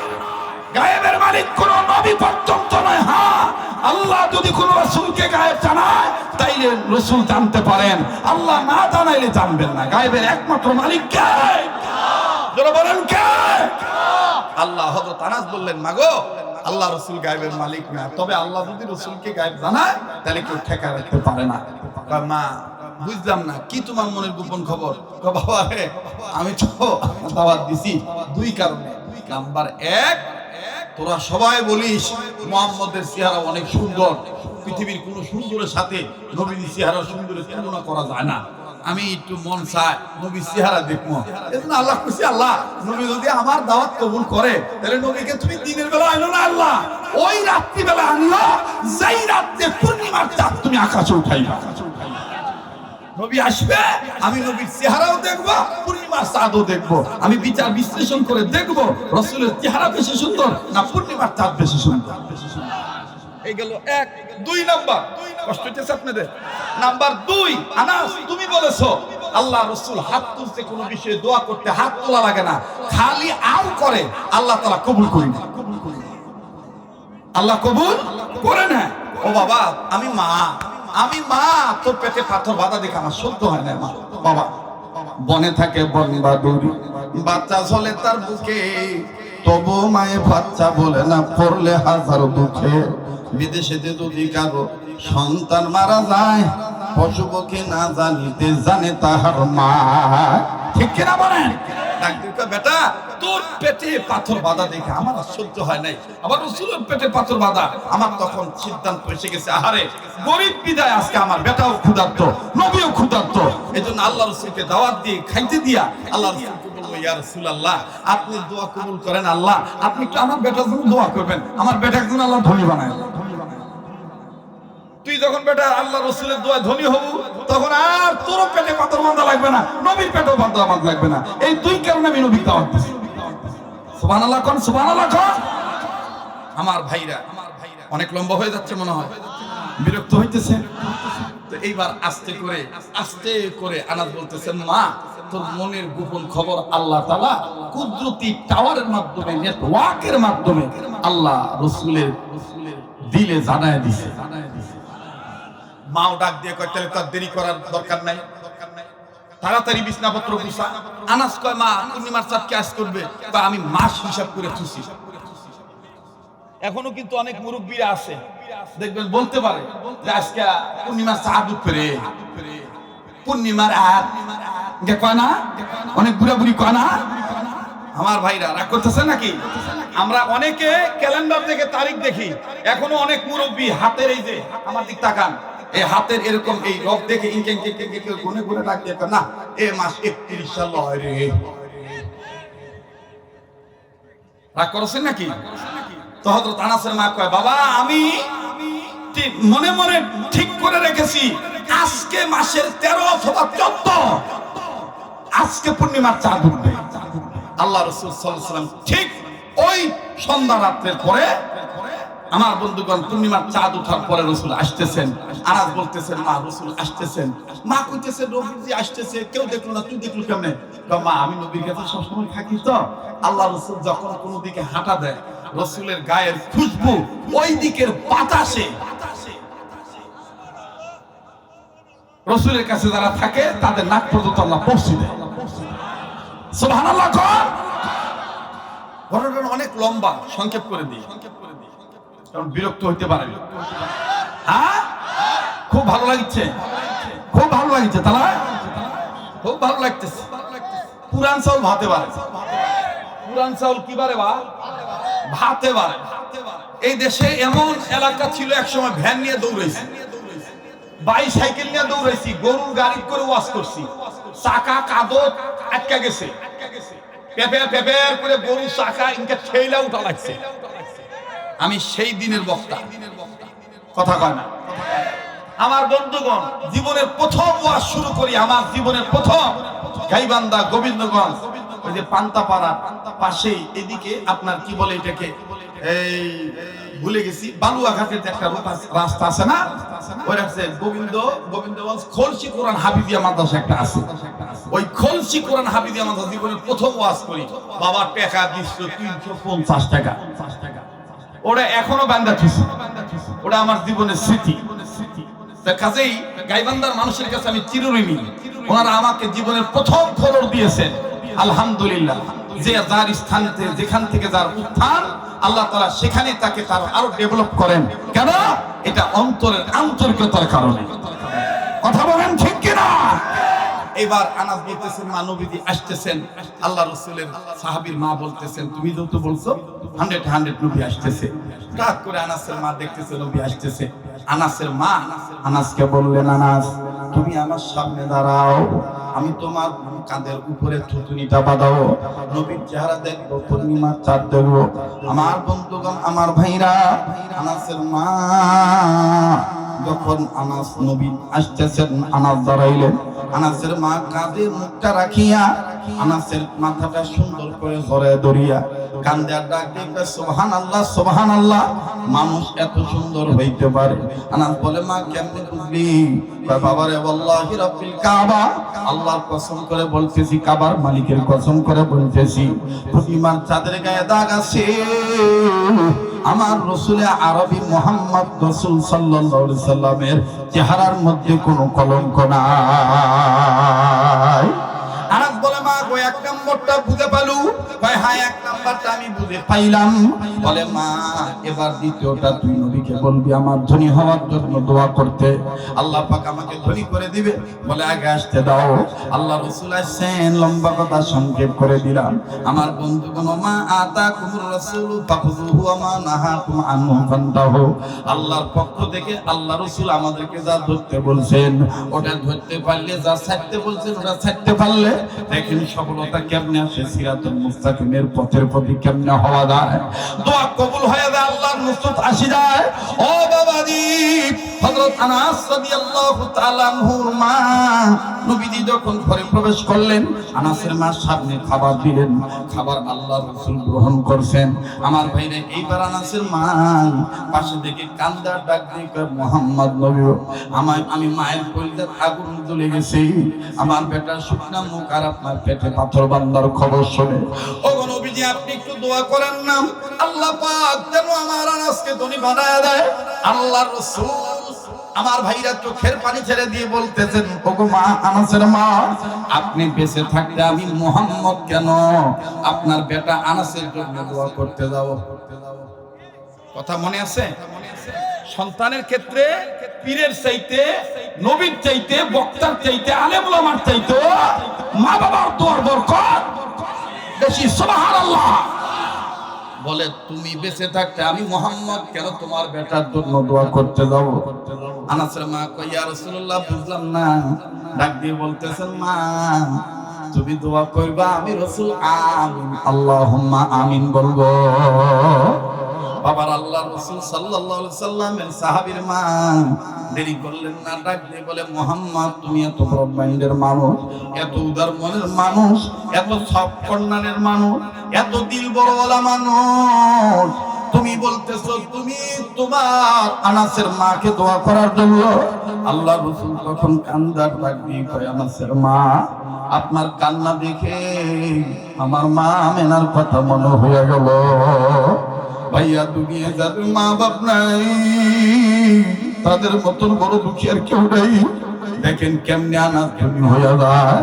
গায়েবের মালিক কোনো নবী পর্যন্ত নয়। হ্যাঁ, আল্লাহ যদি কোন রাসূলকে গায়েব জানায় তাইলে রাসূল জানতে পারেন, আল্লাহ না জানাইলে জানবেন না। গায়েবের একমাত্র মালিক কে? যারা বলেন কে? আল্লাহ। হযরত আনাস বললেন, মাগো আল্লাহ রাসূল গায়েবের মালিক না, তবে আল্লাহ যদি রাসূলকে গায়েব জানায় তাহলে কেউ ঠেকা রাখতে পারে না। মা বুঝলাম না, কি তোমার মনের গোপন খবর? বাবা রে, আমি তো দাওয়াত দিছি দুই কারণে। নাম্বার এক, তোরা সবাই বলিস মুহাম্মদের চেহারা অনেক সুন্দর, পৃথিবীর কোন সুন্দরের সাথে নবীর চেহারা সুন্দরের তুলনা করা যায় না। আমি একটু মন চাই নবীর চেহারা দেখবো। এজন্য আল্লাহ কইছে, আল্লাহ নবী যদি আমার দাওয়াত কবুল করে তাহলে নবীকে তুমি দিনের বেলা আনো না, আল্লাহ ওই রাত্রি বেলা আনলো যেই রাতে পূর্ণিমার চাঁদ তুমি আকাশে উঠাইবা। নবী আসবে, আমি নবীর চেহারাও দেখবো, পূর্ণিমার চাঁদও দেখবো। আমি বিচার বিশ্লেষণ করে দেখবো রাসূলের চেহারা বেশি সুন্দর না পূর্ণিমার চাঁদ বেশি সুন্দর। এই গেল এক। দুই নাম্বার, কষ্ট হইতেছে আপনাদের? নাম্বার দুই, আনাস তুমি বলেছো আল্লাহ রাসূল হাত তুলতে কোনো বিষয়ে দোয়া করতে হাত তোলা লাগে না, খালি আও করে, আল্লাহ তাআলা কবুল করে না। আল্লাহ কবুল করে না। ও বাবা, আমি মা, তোর পেটে পাথর বাঁধা দেখে আমার সহ্য হয় না। মা বাবা বনে থাকে বন বাদুরি, বাচ্চা ঝলে তার বুকে, তবু মায়ে বাচ্চা বলে না, পড়লে হাজার দুঃখে। বিদেশে যদি কারো সন্তান মারা যায়, পশু পক্ষী না জানিতে জানে তাহার মা। ঠিক কিনা বলেন? বেটা তোর পেটে পাথর বাঁধা দেখে আমার সহ্য হয় নাই, আবার রাসূলের পেটে পাথর বাঁধা। আমার তখন সিদ্ধান্ত এসে গেছে, আহারে গরিব বিদায় আজকে আমার বেটাও ক্ষুধার্ত, নবীও ক্ষুধার্ত। এজন্য আল্লাহ রাসূলকে দাওয়াত দিয়ে খাইতে দিয়া আল্লাহ রাসূলকে বলবো, ইয়া রাসূলুল্লাহ আপনি দোয়া কবুল করেন, আল্লাহ আপনি একটু আমার বেটার জন্য দোয়া করবেন, আমার বেটাকে যেন আল্লাহ ধনী বানায়। তুই যখন বেটা আল্লাহ রাসূলের দোয়া ধনী হবু, তখন আর তোর পেটে পাথর বাঁধা লাগবে না, নবীর পেটেও পাথর বাঁধা লাগবে না। এই দুই কারণে আমি নবীকে দাওয়াত দিছি। সুবহানাল্লাহ কোন, সুবহানাল্লাহ কোন। আমার ভাইরা, অনেক লম্বা হয়ে যাচ্ছে মনে হয়, বিরক্ত হইতেছে তো এইবার আস্তে করে আনাস বলতেছেন, মা তোর মনের গোপন খবর আল্লাহ তাআলা কুদরতি টাওয়ারের মাধ্যমে, নেটওয়ার্কের মাধ্যমে আল্লাহ রাসূলের দিলে জানায় দিছে। মাও ডাক দিয়ে কয়, তাহলে তার দেরি করার দরকার নাই, তাড়াতাড়ি বিছনাপত্র গুছা। আনাস কয়, মা পূর্ণিমার চাঁদ কি আজ করবে? আমি মাস হিসাব করে খুশি। এখনো কিন্তু অনেক মুরব্বীরা আছে দেখবেন বলতে পারে যে আজকে পূর্ণিমার চাঁদ উঠবে, পূর্ণিমার আর কয় না, অনেক বুড়া বুড়ি কয় না। আমার ভাইরা রাগ করতেছে নাকি? আমরা অনেকে ক্যালেন্ডার থেকে তারিখ দেখি, এখনো অনেক মুরব্বী হাতের এই যে আমার দিক তাকান, এই হাতের এরকম এই রক দেখে গুনে গুনে ডাক দিয়ে না, এ মাস 31 সাল হয় রে। রাগ করছেন নাকি? তো হযরত আনাসের মা কয়, বাবা আমি মনে মনে ঠিক করে রেখেছি আজকে মাসের 13 অথবা 14 আজকে পূর্ণিমার চাঁদ উঠবে। আল্লাহ রাসূল সাল্লাল্লাহু আলাইহি ওয়াসাল্লাম ঠিক ওই সন্ধ্যা রাতের পরে, আমার বন্ধুগণ, পূর্ণিমার চাঁদ ওঠার পরে রাসূল আসতেছেন। আনাস বলতেছেন, মা রাসূল আসতেছেন। মা কইতেছে, নবীজি আসতেছে, কেউ দেখলো না, তুই দেখলো কেমনে? মা আমি নবীর কাছে সবসময় থাকি তো, আল্লাহ রাসূল যখন কোনো দিকে হাঁটা দেয় রাসূলের গায়ের খুশবু ওই দিকের বাতাসে রাসূলের কাছে যারা থাকে তাদের নাক পর্যন্ত আল্লাহ পৌঁছে দেয়। সুবহানাল্লাহ। ঘটনাটা অনেক লম্বা, সংক্ষেপ করে দিই কারণ বিরক্ত হইতে পারে। হ্যাঁ, খুব ভালো লাগছে, খুব ভালো লাগছে, তাহলে খুব ভালো লাগতেছে। পুরান চাউল ভাতে বাড়ে, পুরান চাউল কি বারে বা ভাতে বাড়ে। এই দেশে এমন এলাকা ছিল এক সময় ভ্যান নিয়ে দৌড়াইছি, বাইসাইকেল নিয়ে দৌড়াইছি, গরুর গাড়ি করে ওয়াশ করছি, চাকা কাদর আটকা গেছে, পেপের করে গরুর চাকা ইনকে ঠেলা উঠা লাগছে। আমি সেই দিনের বক্তা, কথা কয় না। আমার বন্ধুগণ, জীবনের প্রথম ওয়াজ শুরু করি, আমার জীবনের প্রথম গাইবান্ধা গোবিন্দগঞ্জ, ওই যে পান্তাপাড়া পাশেই, এদিকে আপনার কি বলে এটাকে, এই ভুলে গেছি, বালুয়াঘাটের যে একটা রাস্তা আছে না, ওই রাস্তায় গোবিন্দগঞ্জ খলসি কোরআন হাফিজিয়া মাদ্রাসা একটা আছে। ওই খলসি কোরআন হাফিজিয়া মাদ্রাসা জীবনের প্রথম ওয়াজ করি, বাবার টাকা দিচ্ছিল 350 টাকা। ওটা এখনো বান্দা থুসি, ওটা আমার জীবনের স্মৃতি। কাজেই গাইবান্ধার মানুষের কাছে আমি চিরঋণী, ওনারা আমাকে জীবনের প্রথম খবর দিয়েছেন। আলহামদুলিল্লাহ, যে যার স্থান যেখান থেকে যার উত্থান, আল্লাহ তাআলা সেখানে তাকে তার আরো ডেভেলপ করেন। কেন? এটা অন্তরের আন্তরিকতার কারণে। কথা বলেন ঠিক কিনা? এবার আনাস বলতেছেন, মা নবীজি আসতেছেন, আল্লাহ রাসূলের সাহাবীর মা বলতেছেন, তুমি তো বলছো 100 নবী আসতেছে। রাত করে আনাসের মা দেখতেছে নবী আসতেছে। আনাসের মা আনাসকে বললেন, আনাস তুমি আমার সামনে দাঁড়াও, আমি তোমার কাঁধের উপরে থুতুনিটা বাঁধাও, নবীর চেহারা দেখবো, পূর্ণিমার চাঁদ দেখবো। আমার বন্ধুগণ, আমার ভাইরা, আনাসের মা যখন আনাস নবী আসতেছেন, আনাস দাঁড়াইলেন। আনাসের মা কাঁধে মুখটা রাখিয়া আনাসের মাথাটা সুন্দর করে ধরে ধরিয়া কান্দে আর ডাক দিয়ে সুবহানাল্লাহ সুবহানাল্লাহ, মানুষ এত সুন্দর হইতে পারে। আনাস বলে, মা কেমনে বুঝলি? বাবারে ওয়াল্লাহি রাব্বিল কাবা, আল্লাহর কসম করে বলতেছি, কাবার মালিকের কসম করে বলতেছি, পূর্ণিমার চাঁদের গায়ে দাগ আছে। আমার রাসূলে আরবি মুহাম্মদ রাসূল সাল্লাল্লাহু আলাইহি সাল্লামের চেহারার মধ্যে কোনো কলঙ্ক নাই। আনাস বলে, মা গো এক নম্বরটা বুঝে পালু? কয় হ্যাঁ, এক নম্বরটা আমি বুঝে পাইলাম। বলে, মা এবার দ্বিতীয়টা তুই নবীকে বলবি আমার ধনী হওয়ার জন্য দোয়া করতে, আল্লাহ পাক আমাকে ধনী করে দিবে। বলে, আগে আসতে দাও। আল্লাহ রাসূল আসেন, লম্বা কথা সংক্ষেপ করে দিলাম। আমার বন্ধুগণ, মা আতাকুমুর রাসূলু ফাখুযুহু ওয়া মা নাহাকুম আনহু ফান্তাহু, আল্লাহর পক্ষ থেকে আল্লাহ রাসূল আমাদেরকে যা ধরতে বলছেন ওটা ধরতে পারলে, যা ছাড়তে বলছেন ওটা ছাড়তে পারলে। দেখেন সফলতা কেমনে আসে, সিরাতুল মুস্তাকিমের পথের প্রতি কেমনে হওয়া যায়, দোয়া কবুল হয়ে যায়, আল্লাহর নুসরত আসি যায়। ও বাবাজি, হযরত আনাস রাদিয়াল্লাহু তাআলা আনহুর মা নবীজি যখন ঘরে প্রবেশ করলেন, আনাসের মা সামনে খাবার দিলেন, খাবার আল্লাহর রাসূল গ্রহণ করছেন। আমার ভাইরা, এইবার আনাসের মা পাশে থেকে কান্দার ডাক দিয়ে কয়, মুহাম্মদ নবী, আমি মায়ের কলিজার আগুন জ্বলে গেছি, আমার বেটার শুকনা মুখ আর আপনার পেটে পাথর বান্দার খবর শুনে। ও নবীজি, আপনি একটু দোয়া করেন না, আল্লাহ পাক যেন আমার আনাসকে ধনী বানায় দেয়। আল্লাহর রাসূল আমার ভাইরা চোখের পানি ছেড়ে দিয়ে বলতেছেন, ওগো মা, আনাসের মা, আপনি বেঁচে থাকতে আমি মুহাম্মদ কেন আপনার বেটা আনাসের জন্য দোয়া করতে যাব? কথা মনে আছে? সন্তানের ক্ষেত্রে পীরের চাইতে, নবীর চাইতে, বক্তার চাইতে, আলেম ওলামার চাইতে মা বাবার দোয়ার বরকত বেশি। সুবহানাল্লাহ। বলে, তুমি বেঁচে থাকতে আমি মুহাম্মদ কেন তোমার বেটার জন্য দোয়া করতে যাব? আনাসের মা কয়, ইয়া রাসূলুল্লাহ, বুঝলাম না। ডাক দিয়ে বলতেছেন, মা তুমি দোয়া করবা, আমি রাসূল আমিন আল্লাহুম্মা আমিন বলবো। বাবার আল্লাহ রাসূল সাল্লাল্লাহু আলাইহি সাল্লামের সাহাবীর মা দেরি করলেন না, ডাক দিয়ে বলে, মুহাম্মদ তুমি এত বড় মাইন্ডের মানুষ, এত উদার মনের মানুষ, এত সফট কর্নারের মানুষ, এত দিল বড়ওয়ালা মানুষ, তুমি বলতেছো তুমি তোমার আনাসের মাকে দোয়া করার জন্য? আল্লাহ রাসূল তখন কান্দার ডাক দিয়ে কয়, আনাসের মা, আপনার কান্না দেখে আমার মা আমেনার কথা মনে হয়ে গেল। ভাইয়া, দুনিয়া যাদের মা বাপ নাই তাদের মতন বড় দুঃখী আর কেউ নাই। দেখেন কেমনে আনাস ধনী হয়ে যায়।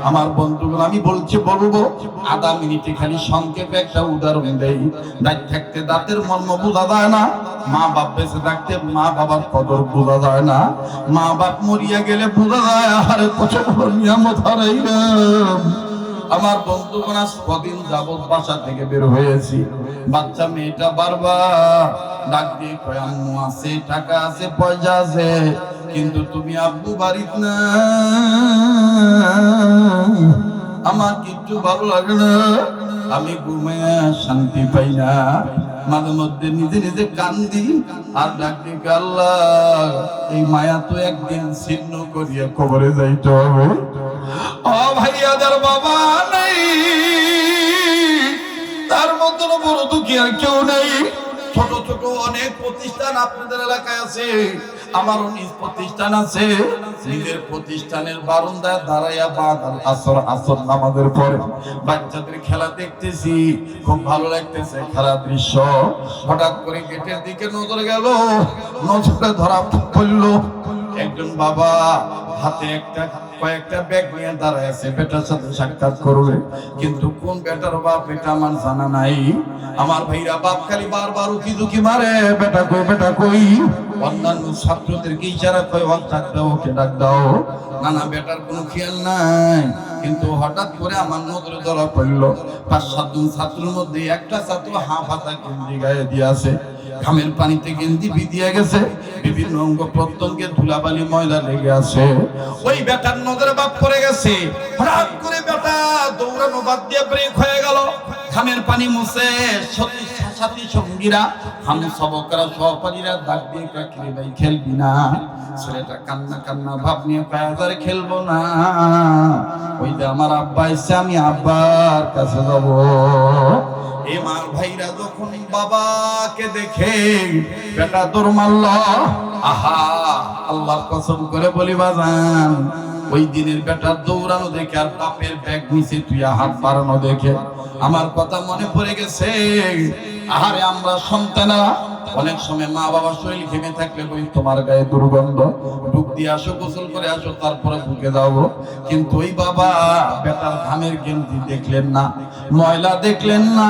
আমার বন্ধুগণ, আমি বলবো আধা মিনিটে খালি সংক্ষেপে একটা উদাহরণ দেই। দাঁত থাকতে দাঁতের মর্ম বোঝা যায় না, মা বাপ বেঁচে থাকতে মা বাবার কদর বোঝা যায় না, মা বাপ মরিয়া গেলে বোঝা যায় আরে কত বড় নিয়ামত হারাইলাম। আমার বন্ধুগণ, আজ কদিন যাবত বাসা থেকে বের হয়েছি, বাচ্চা মেয়েটা বারবার ডাক দিয়ে কয়, আম্মু আছে, টাকা আছে, পয়সা আছে, কিন্তু তুমি আব্বু বাড়িতে না, আমার কিচ্ছু ভালো লাগে না, আমি ঘুমিয়ে শান্তি পাই না, মাঝে মধ্যে নিজে নিজে কান্দি আর ডাক দিয়ে, আল্লাহ এই মায়া তো একদিন ছিন্ন করিয়া কবরে যাইতে হবে। ও ভাইয়া, যার বাবা নাই তার মতন বড় দুঃখী আর কেউ নেই। ছোট ছোট অনেক প্রতিষ্ঠান আপনাদের এলাকায় আছে, আমারও নিজ প্রতিষ্ঠান আছে। নিজের প্রতিষ্ঠানের বারান্দায় দাঁড়াইয়া বাদাল আসর নামাজের পরে বাচ্চাদের খেলা দেখতেছি, খুব ভালো লাগতেছে খেলার দৃশ্য। হঠাৎ করে গেটের দিকে নজর গেল, নজরে ধরা পড়লো একজন বাবা হাতে কয়েকটা ব্যাগ নিয়ে দাঁড়ায় আছে, বেটার সাথে সাক্ষাৎ করবে, কিন্তু কোন বেটার বাপ এটা আমার জানা নাই। আমার ভাইরা বাপ খালি বারবার উকি ঝুঁকি মারে, বেটা কই বেটা কই। অন্যান্য ছাত্রদেরকে ইশারা করে ডাক দাও, ওকে ডাক দাও, নানা বেটার কোনো খেয়াল নাই। কিন্তু হঠাৎ করে আমার নজরে ধরা পড়লো 5-7 জন ছাত্রের মধ্যে একটা ছাত্র হাফ হাতা গেঞ্জি গায়ে দিয়ে আছে, ঘামের পানিতে গেঞ্জি ভিজিয়ে গেছে, বিভিন্ন অঙ্গ প্রত্যঙ্গে ধুলাবালি ময়লা লেগে আছে। ওই বেটার নজরে বাপ পড়ে গেছে। হঠাৎ করে বেটা দৌড়ানো বাদ দিয়ে ব্রেক হয়ে গেল, ঘামের পানি মুছে সাথী সঙ্গীরা সবকরা সহপাঠীরা ডাক দিয়ে কয় ভাই খেলবি না? ছেলেটা কান্না কান্না ভাব নিয়ে পায়াদারে খেলবো না, ওই যে আমার আব্বা এসে, আমি আব্বার কাছে যাব। এই মার ভাইরা যখন বাবাকে দেখে বেটা দৌড় মারল। আহা, আল্লাহর কসম করে বলি বাজান, ওই দিনের বেটার দৌড়ানো দেখে আর বাপের ব্যাগ নিচে তুই হাত বাড়ানো দেখে আমার কথা মনে পড়ে গেছে। আহারে আমরা সন্তানেরা অনেক সময় মা বাবার শরীর ঘেমে থাকলে বই তোমার গায়ে দুর্গন্ধ, ডুব দিয়ে আসো, গোসল করে আসো, তারপরে বুকে যাবো। কিন্তু ওই বাবা বেটার ঘামের গেঞ্জি দেখলেন না, ময়লা দেখলেন না,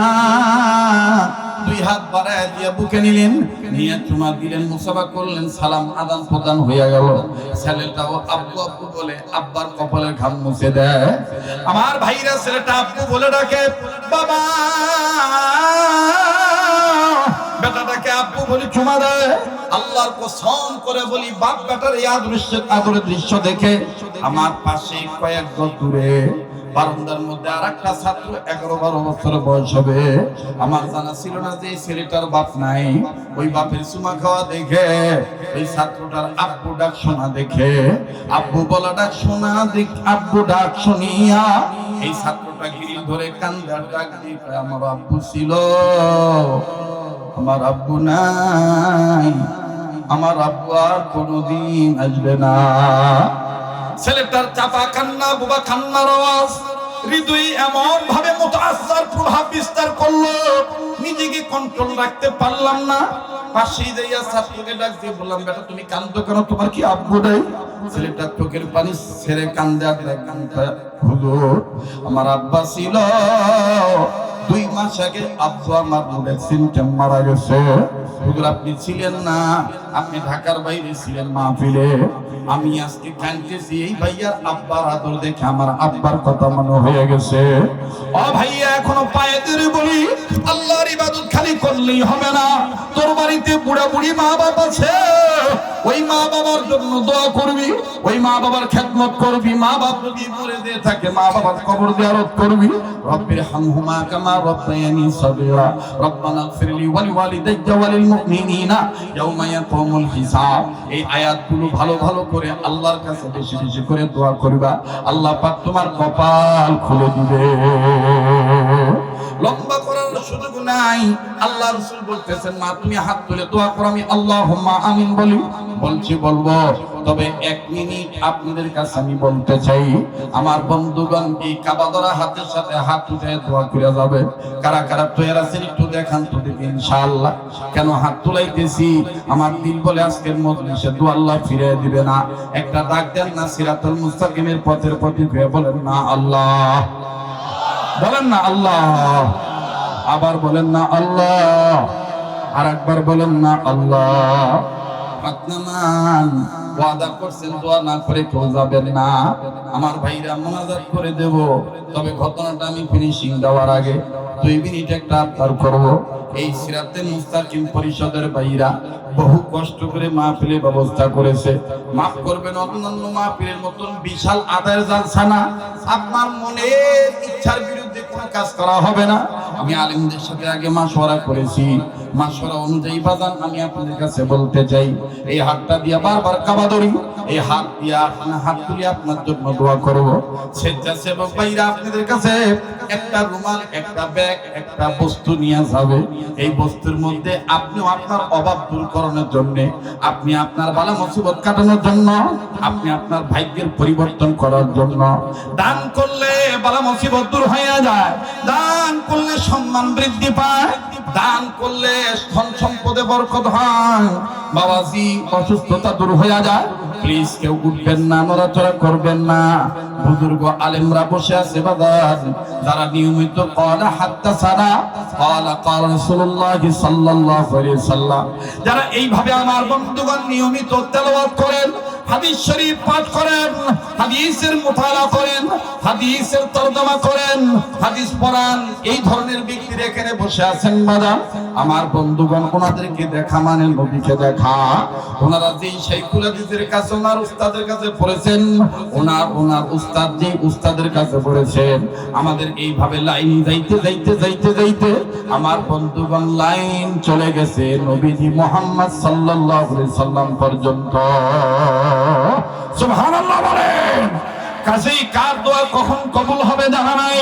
2 হাত বাড়ায় দিয়ে বুকে নিলেন, নিয়ে চুমা দিলেন, মুসাফা করলেন, সালাম আদান প্রদান হইয়া গেল। ছেলেটাও আব্বু আব্বু বলে আব্বার কপালের ঘাম মুছে দেয়। আমার ভাইরা ছেলেটা আব্বু বলে ডাকে, বাবা, বেটাটাকে আব্বু বলে চুমা দেয়। আল্লাহর কসম করে বলি, বাপ বেটার এই আদরের দৃশ্য দেখে আমার পাশে কয়েক গজ দূরে বারান্দার মধ্যে আরেকটা ছাত্র 11-12 বছর বয়স হবে, আমার জানা ছিল না যে ছেলেটার বাপ নাই। ওই বাপের চুমা খাওয়া দেখে ওই ছাত্রটার আব্বু ডাক শোনা দেখে, আব্বু বলা ডাক শোনা আব্বু ডাক শুনিয়া এই ছাত্রটা গিরি ধরে কান্দার ডাক দিয়ে আমার আব্বু ছিল, আমার আব্বু নাই, আমার আব্বু আর কোনোদিন আসবে না। ছেলেটার চাপা কান্না, বুবা কান্নার আওয়াজ হৃদয় এমন ভাবে মুতাআসসার প্রভাব বিস্তার করলো, নিজেকে কন্ট্রোল রাখতে পারলাম না। পাশেই যাইয়া ছাত্রকে ডাক দিয়ে বললাম, বেটা তুমি কান্দো কেন, তোমার কি আব্বু নাই? ছেলেটা চোখের পানি ছেড়ে কান্দে, হুজুর আমার আব্বা ছিল, 2 মাস আগে আব্বু আমার সিমটম মারা গেছে। হুজুর আপনি ছিলেন না, আপনি ঢাকার বাইরে ছিলেন মাহফিলে। আমি আজকে কাঁদতেছি, এই ভাইয়ার আব্বার আদর দেখে আমার আব্বার কথা মনে হয়ে গেছে। ও ভাইয়া, এখনো পায়ে ধরে বলি, আল্লাহর ইবাদত খালি করলেই হবে না, তোর বাড়িতে বুড়া বুড়ি মা বাপ আছে, ওই মা বাবার জন্য দোয়া করবি, ওই মা বাবার খেদমত করবি। মা বাপ যদি মরে দিয়ে থাকে, মা বাবার কবর জিয়ারত করবি। রব্বির হামহুমা কামা রব্বায়ানি সগীরা, রব্বানা ইগফিরলি ওয়া লিওয়ালিদাইয়া ওয়া লিল মুমিনিনা ইয়াওমা ইয়াকুমুল হিসাব। এই আয়াতগুলো ভালো ভালো করে আল্লাহর কাছে বেশি বেশি করে দোয়া করবা, আল্লাহ পাক তোমার কপাল খুলে দিবে। লম্বা করার সুযোগ নাই। আল্লাহ রাসূল বলতেছেন, মা তুমি হাত তুলে দোয়া করো, আমি আল্লাহুম্মা আমিন বলি। বলবো, তবে 1 মিনিট আপনাদের কাছে আমি বলতে চাই, আমার বন্ধুগণ এই কাবাদরা হাতের সাথে হাত উঠে দোয়া করে যাবে। কারা কারা তৈরি আছেন একটু দেখান তো দেখি ইনশাআল্লাহ। কেন হাত তুলাইতেছি? আমার দিল বলে আজকের মজলিসে দোয়া আল্লাহ ফিরে দিবে না। একটা ডাক দেন না সিরাতুল মুস্তাকিমের পথের প্রতি, বলেন না আল্লাহ, বলেন না আল্লাহ, আবার বলেন না আল্লাহ, আর একবার বলেন না আল্লাহ। ওয়াদা করছেন দোয়া না করে কেউ যাবেন না। আমার ভাইরা মোনাজাত করে দেব, তবে ঘটনাটা আমি ফিনিশিং দেওয়ার আগে 2 মিনিট একটা আবদার করব। এই সিরাতে মুস্তাকিম পরিষদের ভাইরা বহু কষ্ট করে মাহফিলের ব্যবস্থা করেছে। মাফ করবেন, অন্যান্য মাহফিলের মতন বিশাল আদায়ের জালসা না, আপনার মনের ইচ্ছার বিরুদ্ধে কোনো কাজ করা হবে না। আমি আলেমদের সাথে আগে মাশওয়ারা করেছি, মাশওয়ারা অনুযায়ী বাজান আমি আপনাদের কাছে বলতে চাই, এই হাতটা দিয়া বারবার কাবা ধরি, এই হাত দিয়া হাত তুলে আপনার জন্য দোয়া করব। স্বেচ্ছাসেবক ভাইরা আপনাদের কাছে একটা রুমাল, একটা ব্যাগ, একটা বস্তু নিয়ে যাবে। এই বস্তুর মধ্যে আপনিও আপনার অভাব দূর করানোর জন্য, আপনি আপনার বালা মুসিবত কাটানোর জন্য, আপনি আপনার ভাগ্যের পরিবর্তন করার জন্য দান করলে বালা মুসিবত দূর হয়ে যায়, দান করলে সম্মান বৃদ্ধি পায়, দান করলে ধন সম্পদে বরকত হয়, বাবাজি অসুস্থতা দূর হয়ে যায়। প্লিজ কেউ উঠবেন না, নড়াচড়া করবেন না। বুজুর্গ আলেমরা বসে আছে বাজার, যারা নিয়মিত ক্বালা হাদাসানা ক্বালা ক্বালা রাসূলুল্লাহ সাল্লাল্লাহু আলাইহি ওয়াসাল্লাম, যারা এইভাবে আমার বন্ধুগণ নিয়মিত তেলাওয়াত করেন, হাদিস শরীফ পাঠ করেন, হাদিসের মুতালা করেন, হাদিসের তরজমা করেন, হাদিস পড়ান, এই ধরনের ব্যক্তিরা এখানে বসে আছেন বাজার। আমার বন্ধুগণ ওনাদেরকে দেখা মানে নবীকে দেখা। ওনারা যেই শাইখুল হাদিসের কাছে, ওনার উস্তাদের কাছে পড়েছেন, ওনার উস্তাদ যেই উস্তাদের কাছে পড়েছেন, আমাদের এইভাবে লাইন যাইতে যাইতে যাইতে যাইতে আমার বন্ধুগণ লাইন চলে গেছে নবীজি মুহাম্মদ সাল্লাল্লাহু আলাইহি সাল্লাম পর্যন্ত। সুবহানাল্লাহ বলেন। কাজেই কার দোয়া কখন কবুল হবে জানা নাই।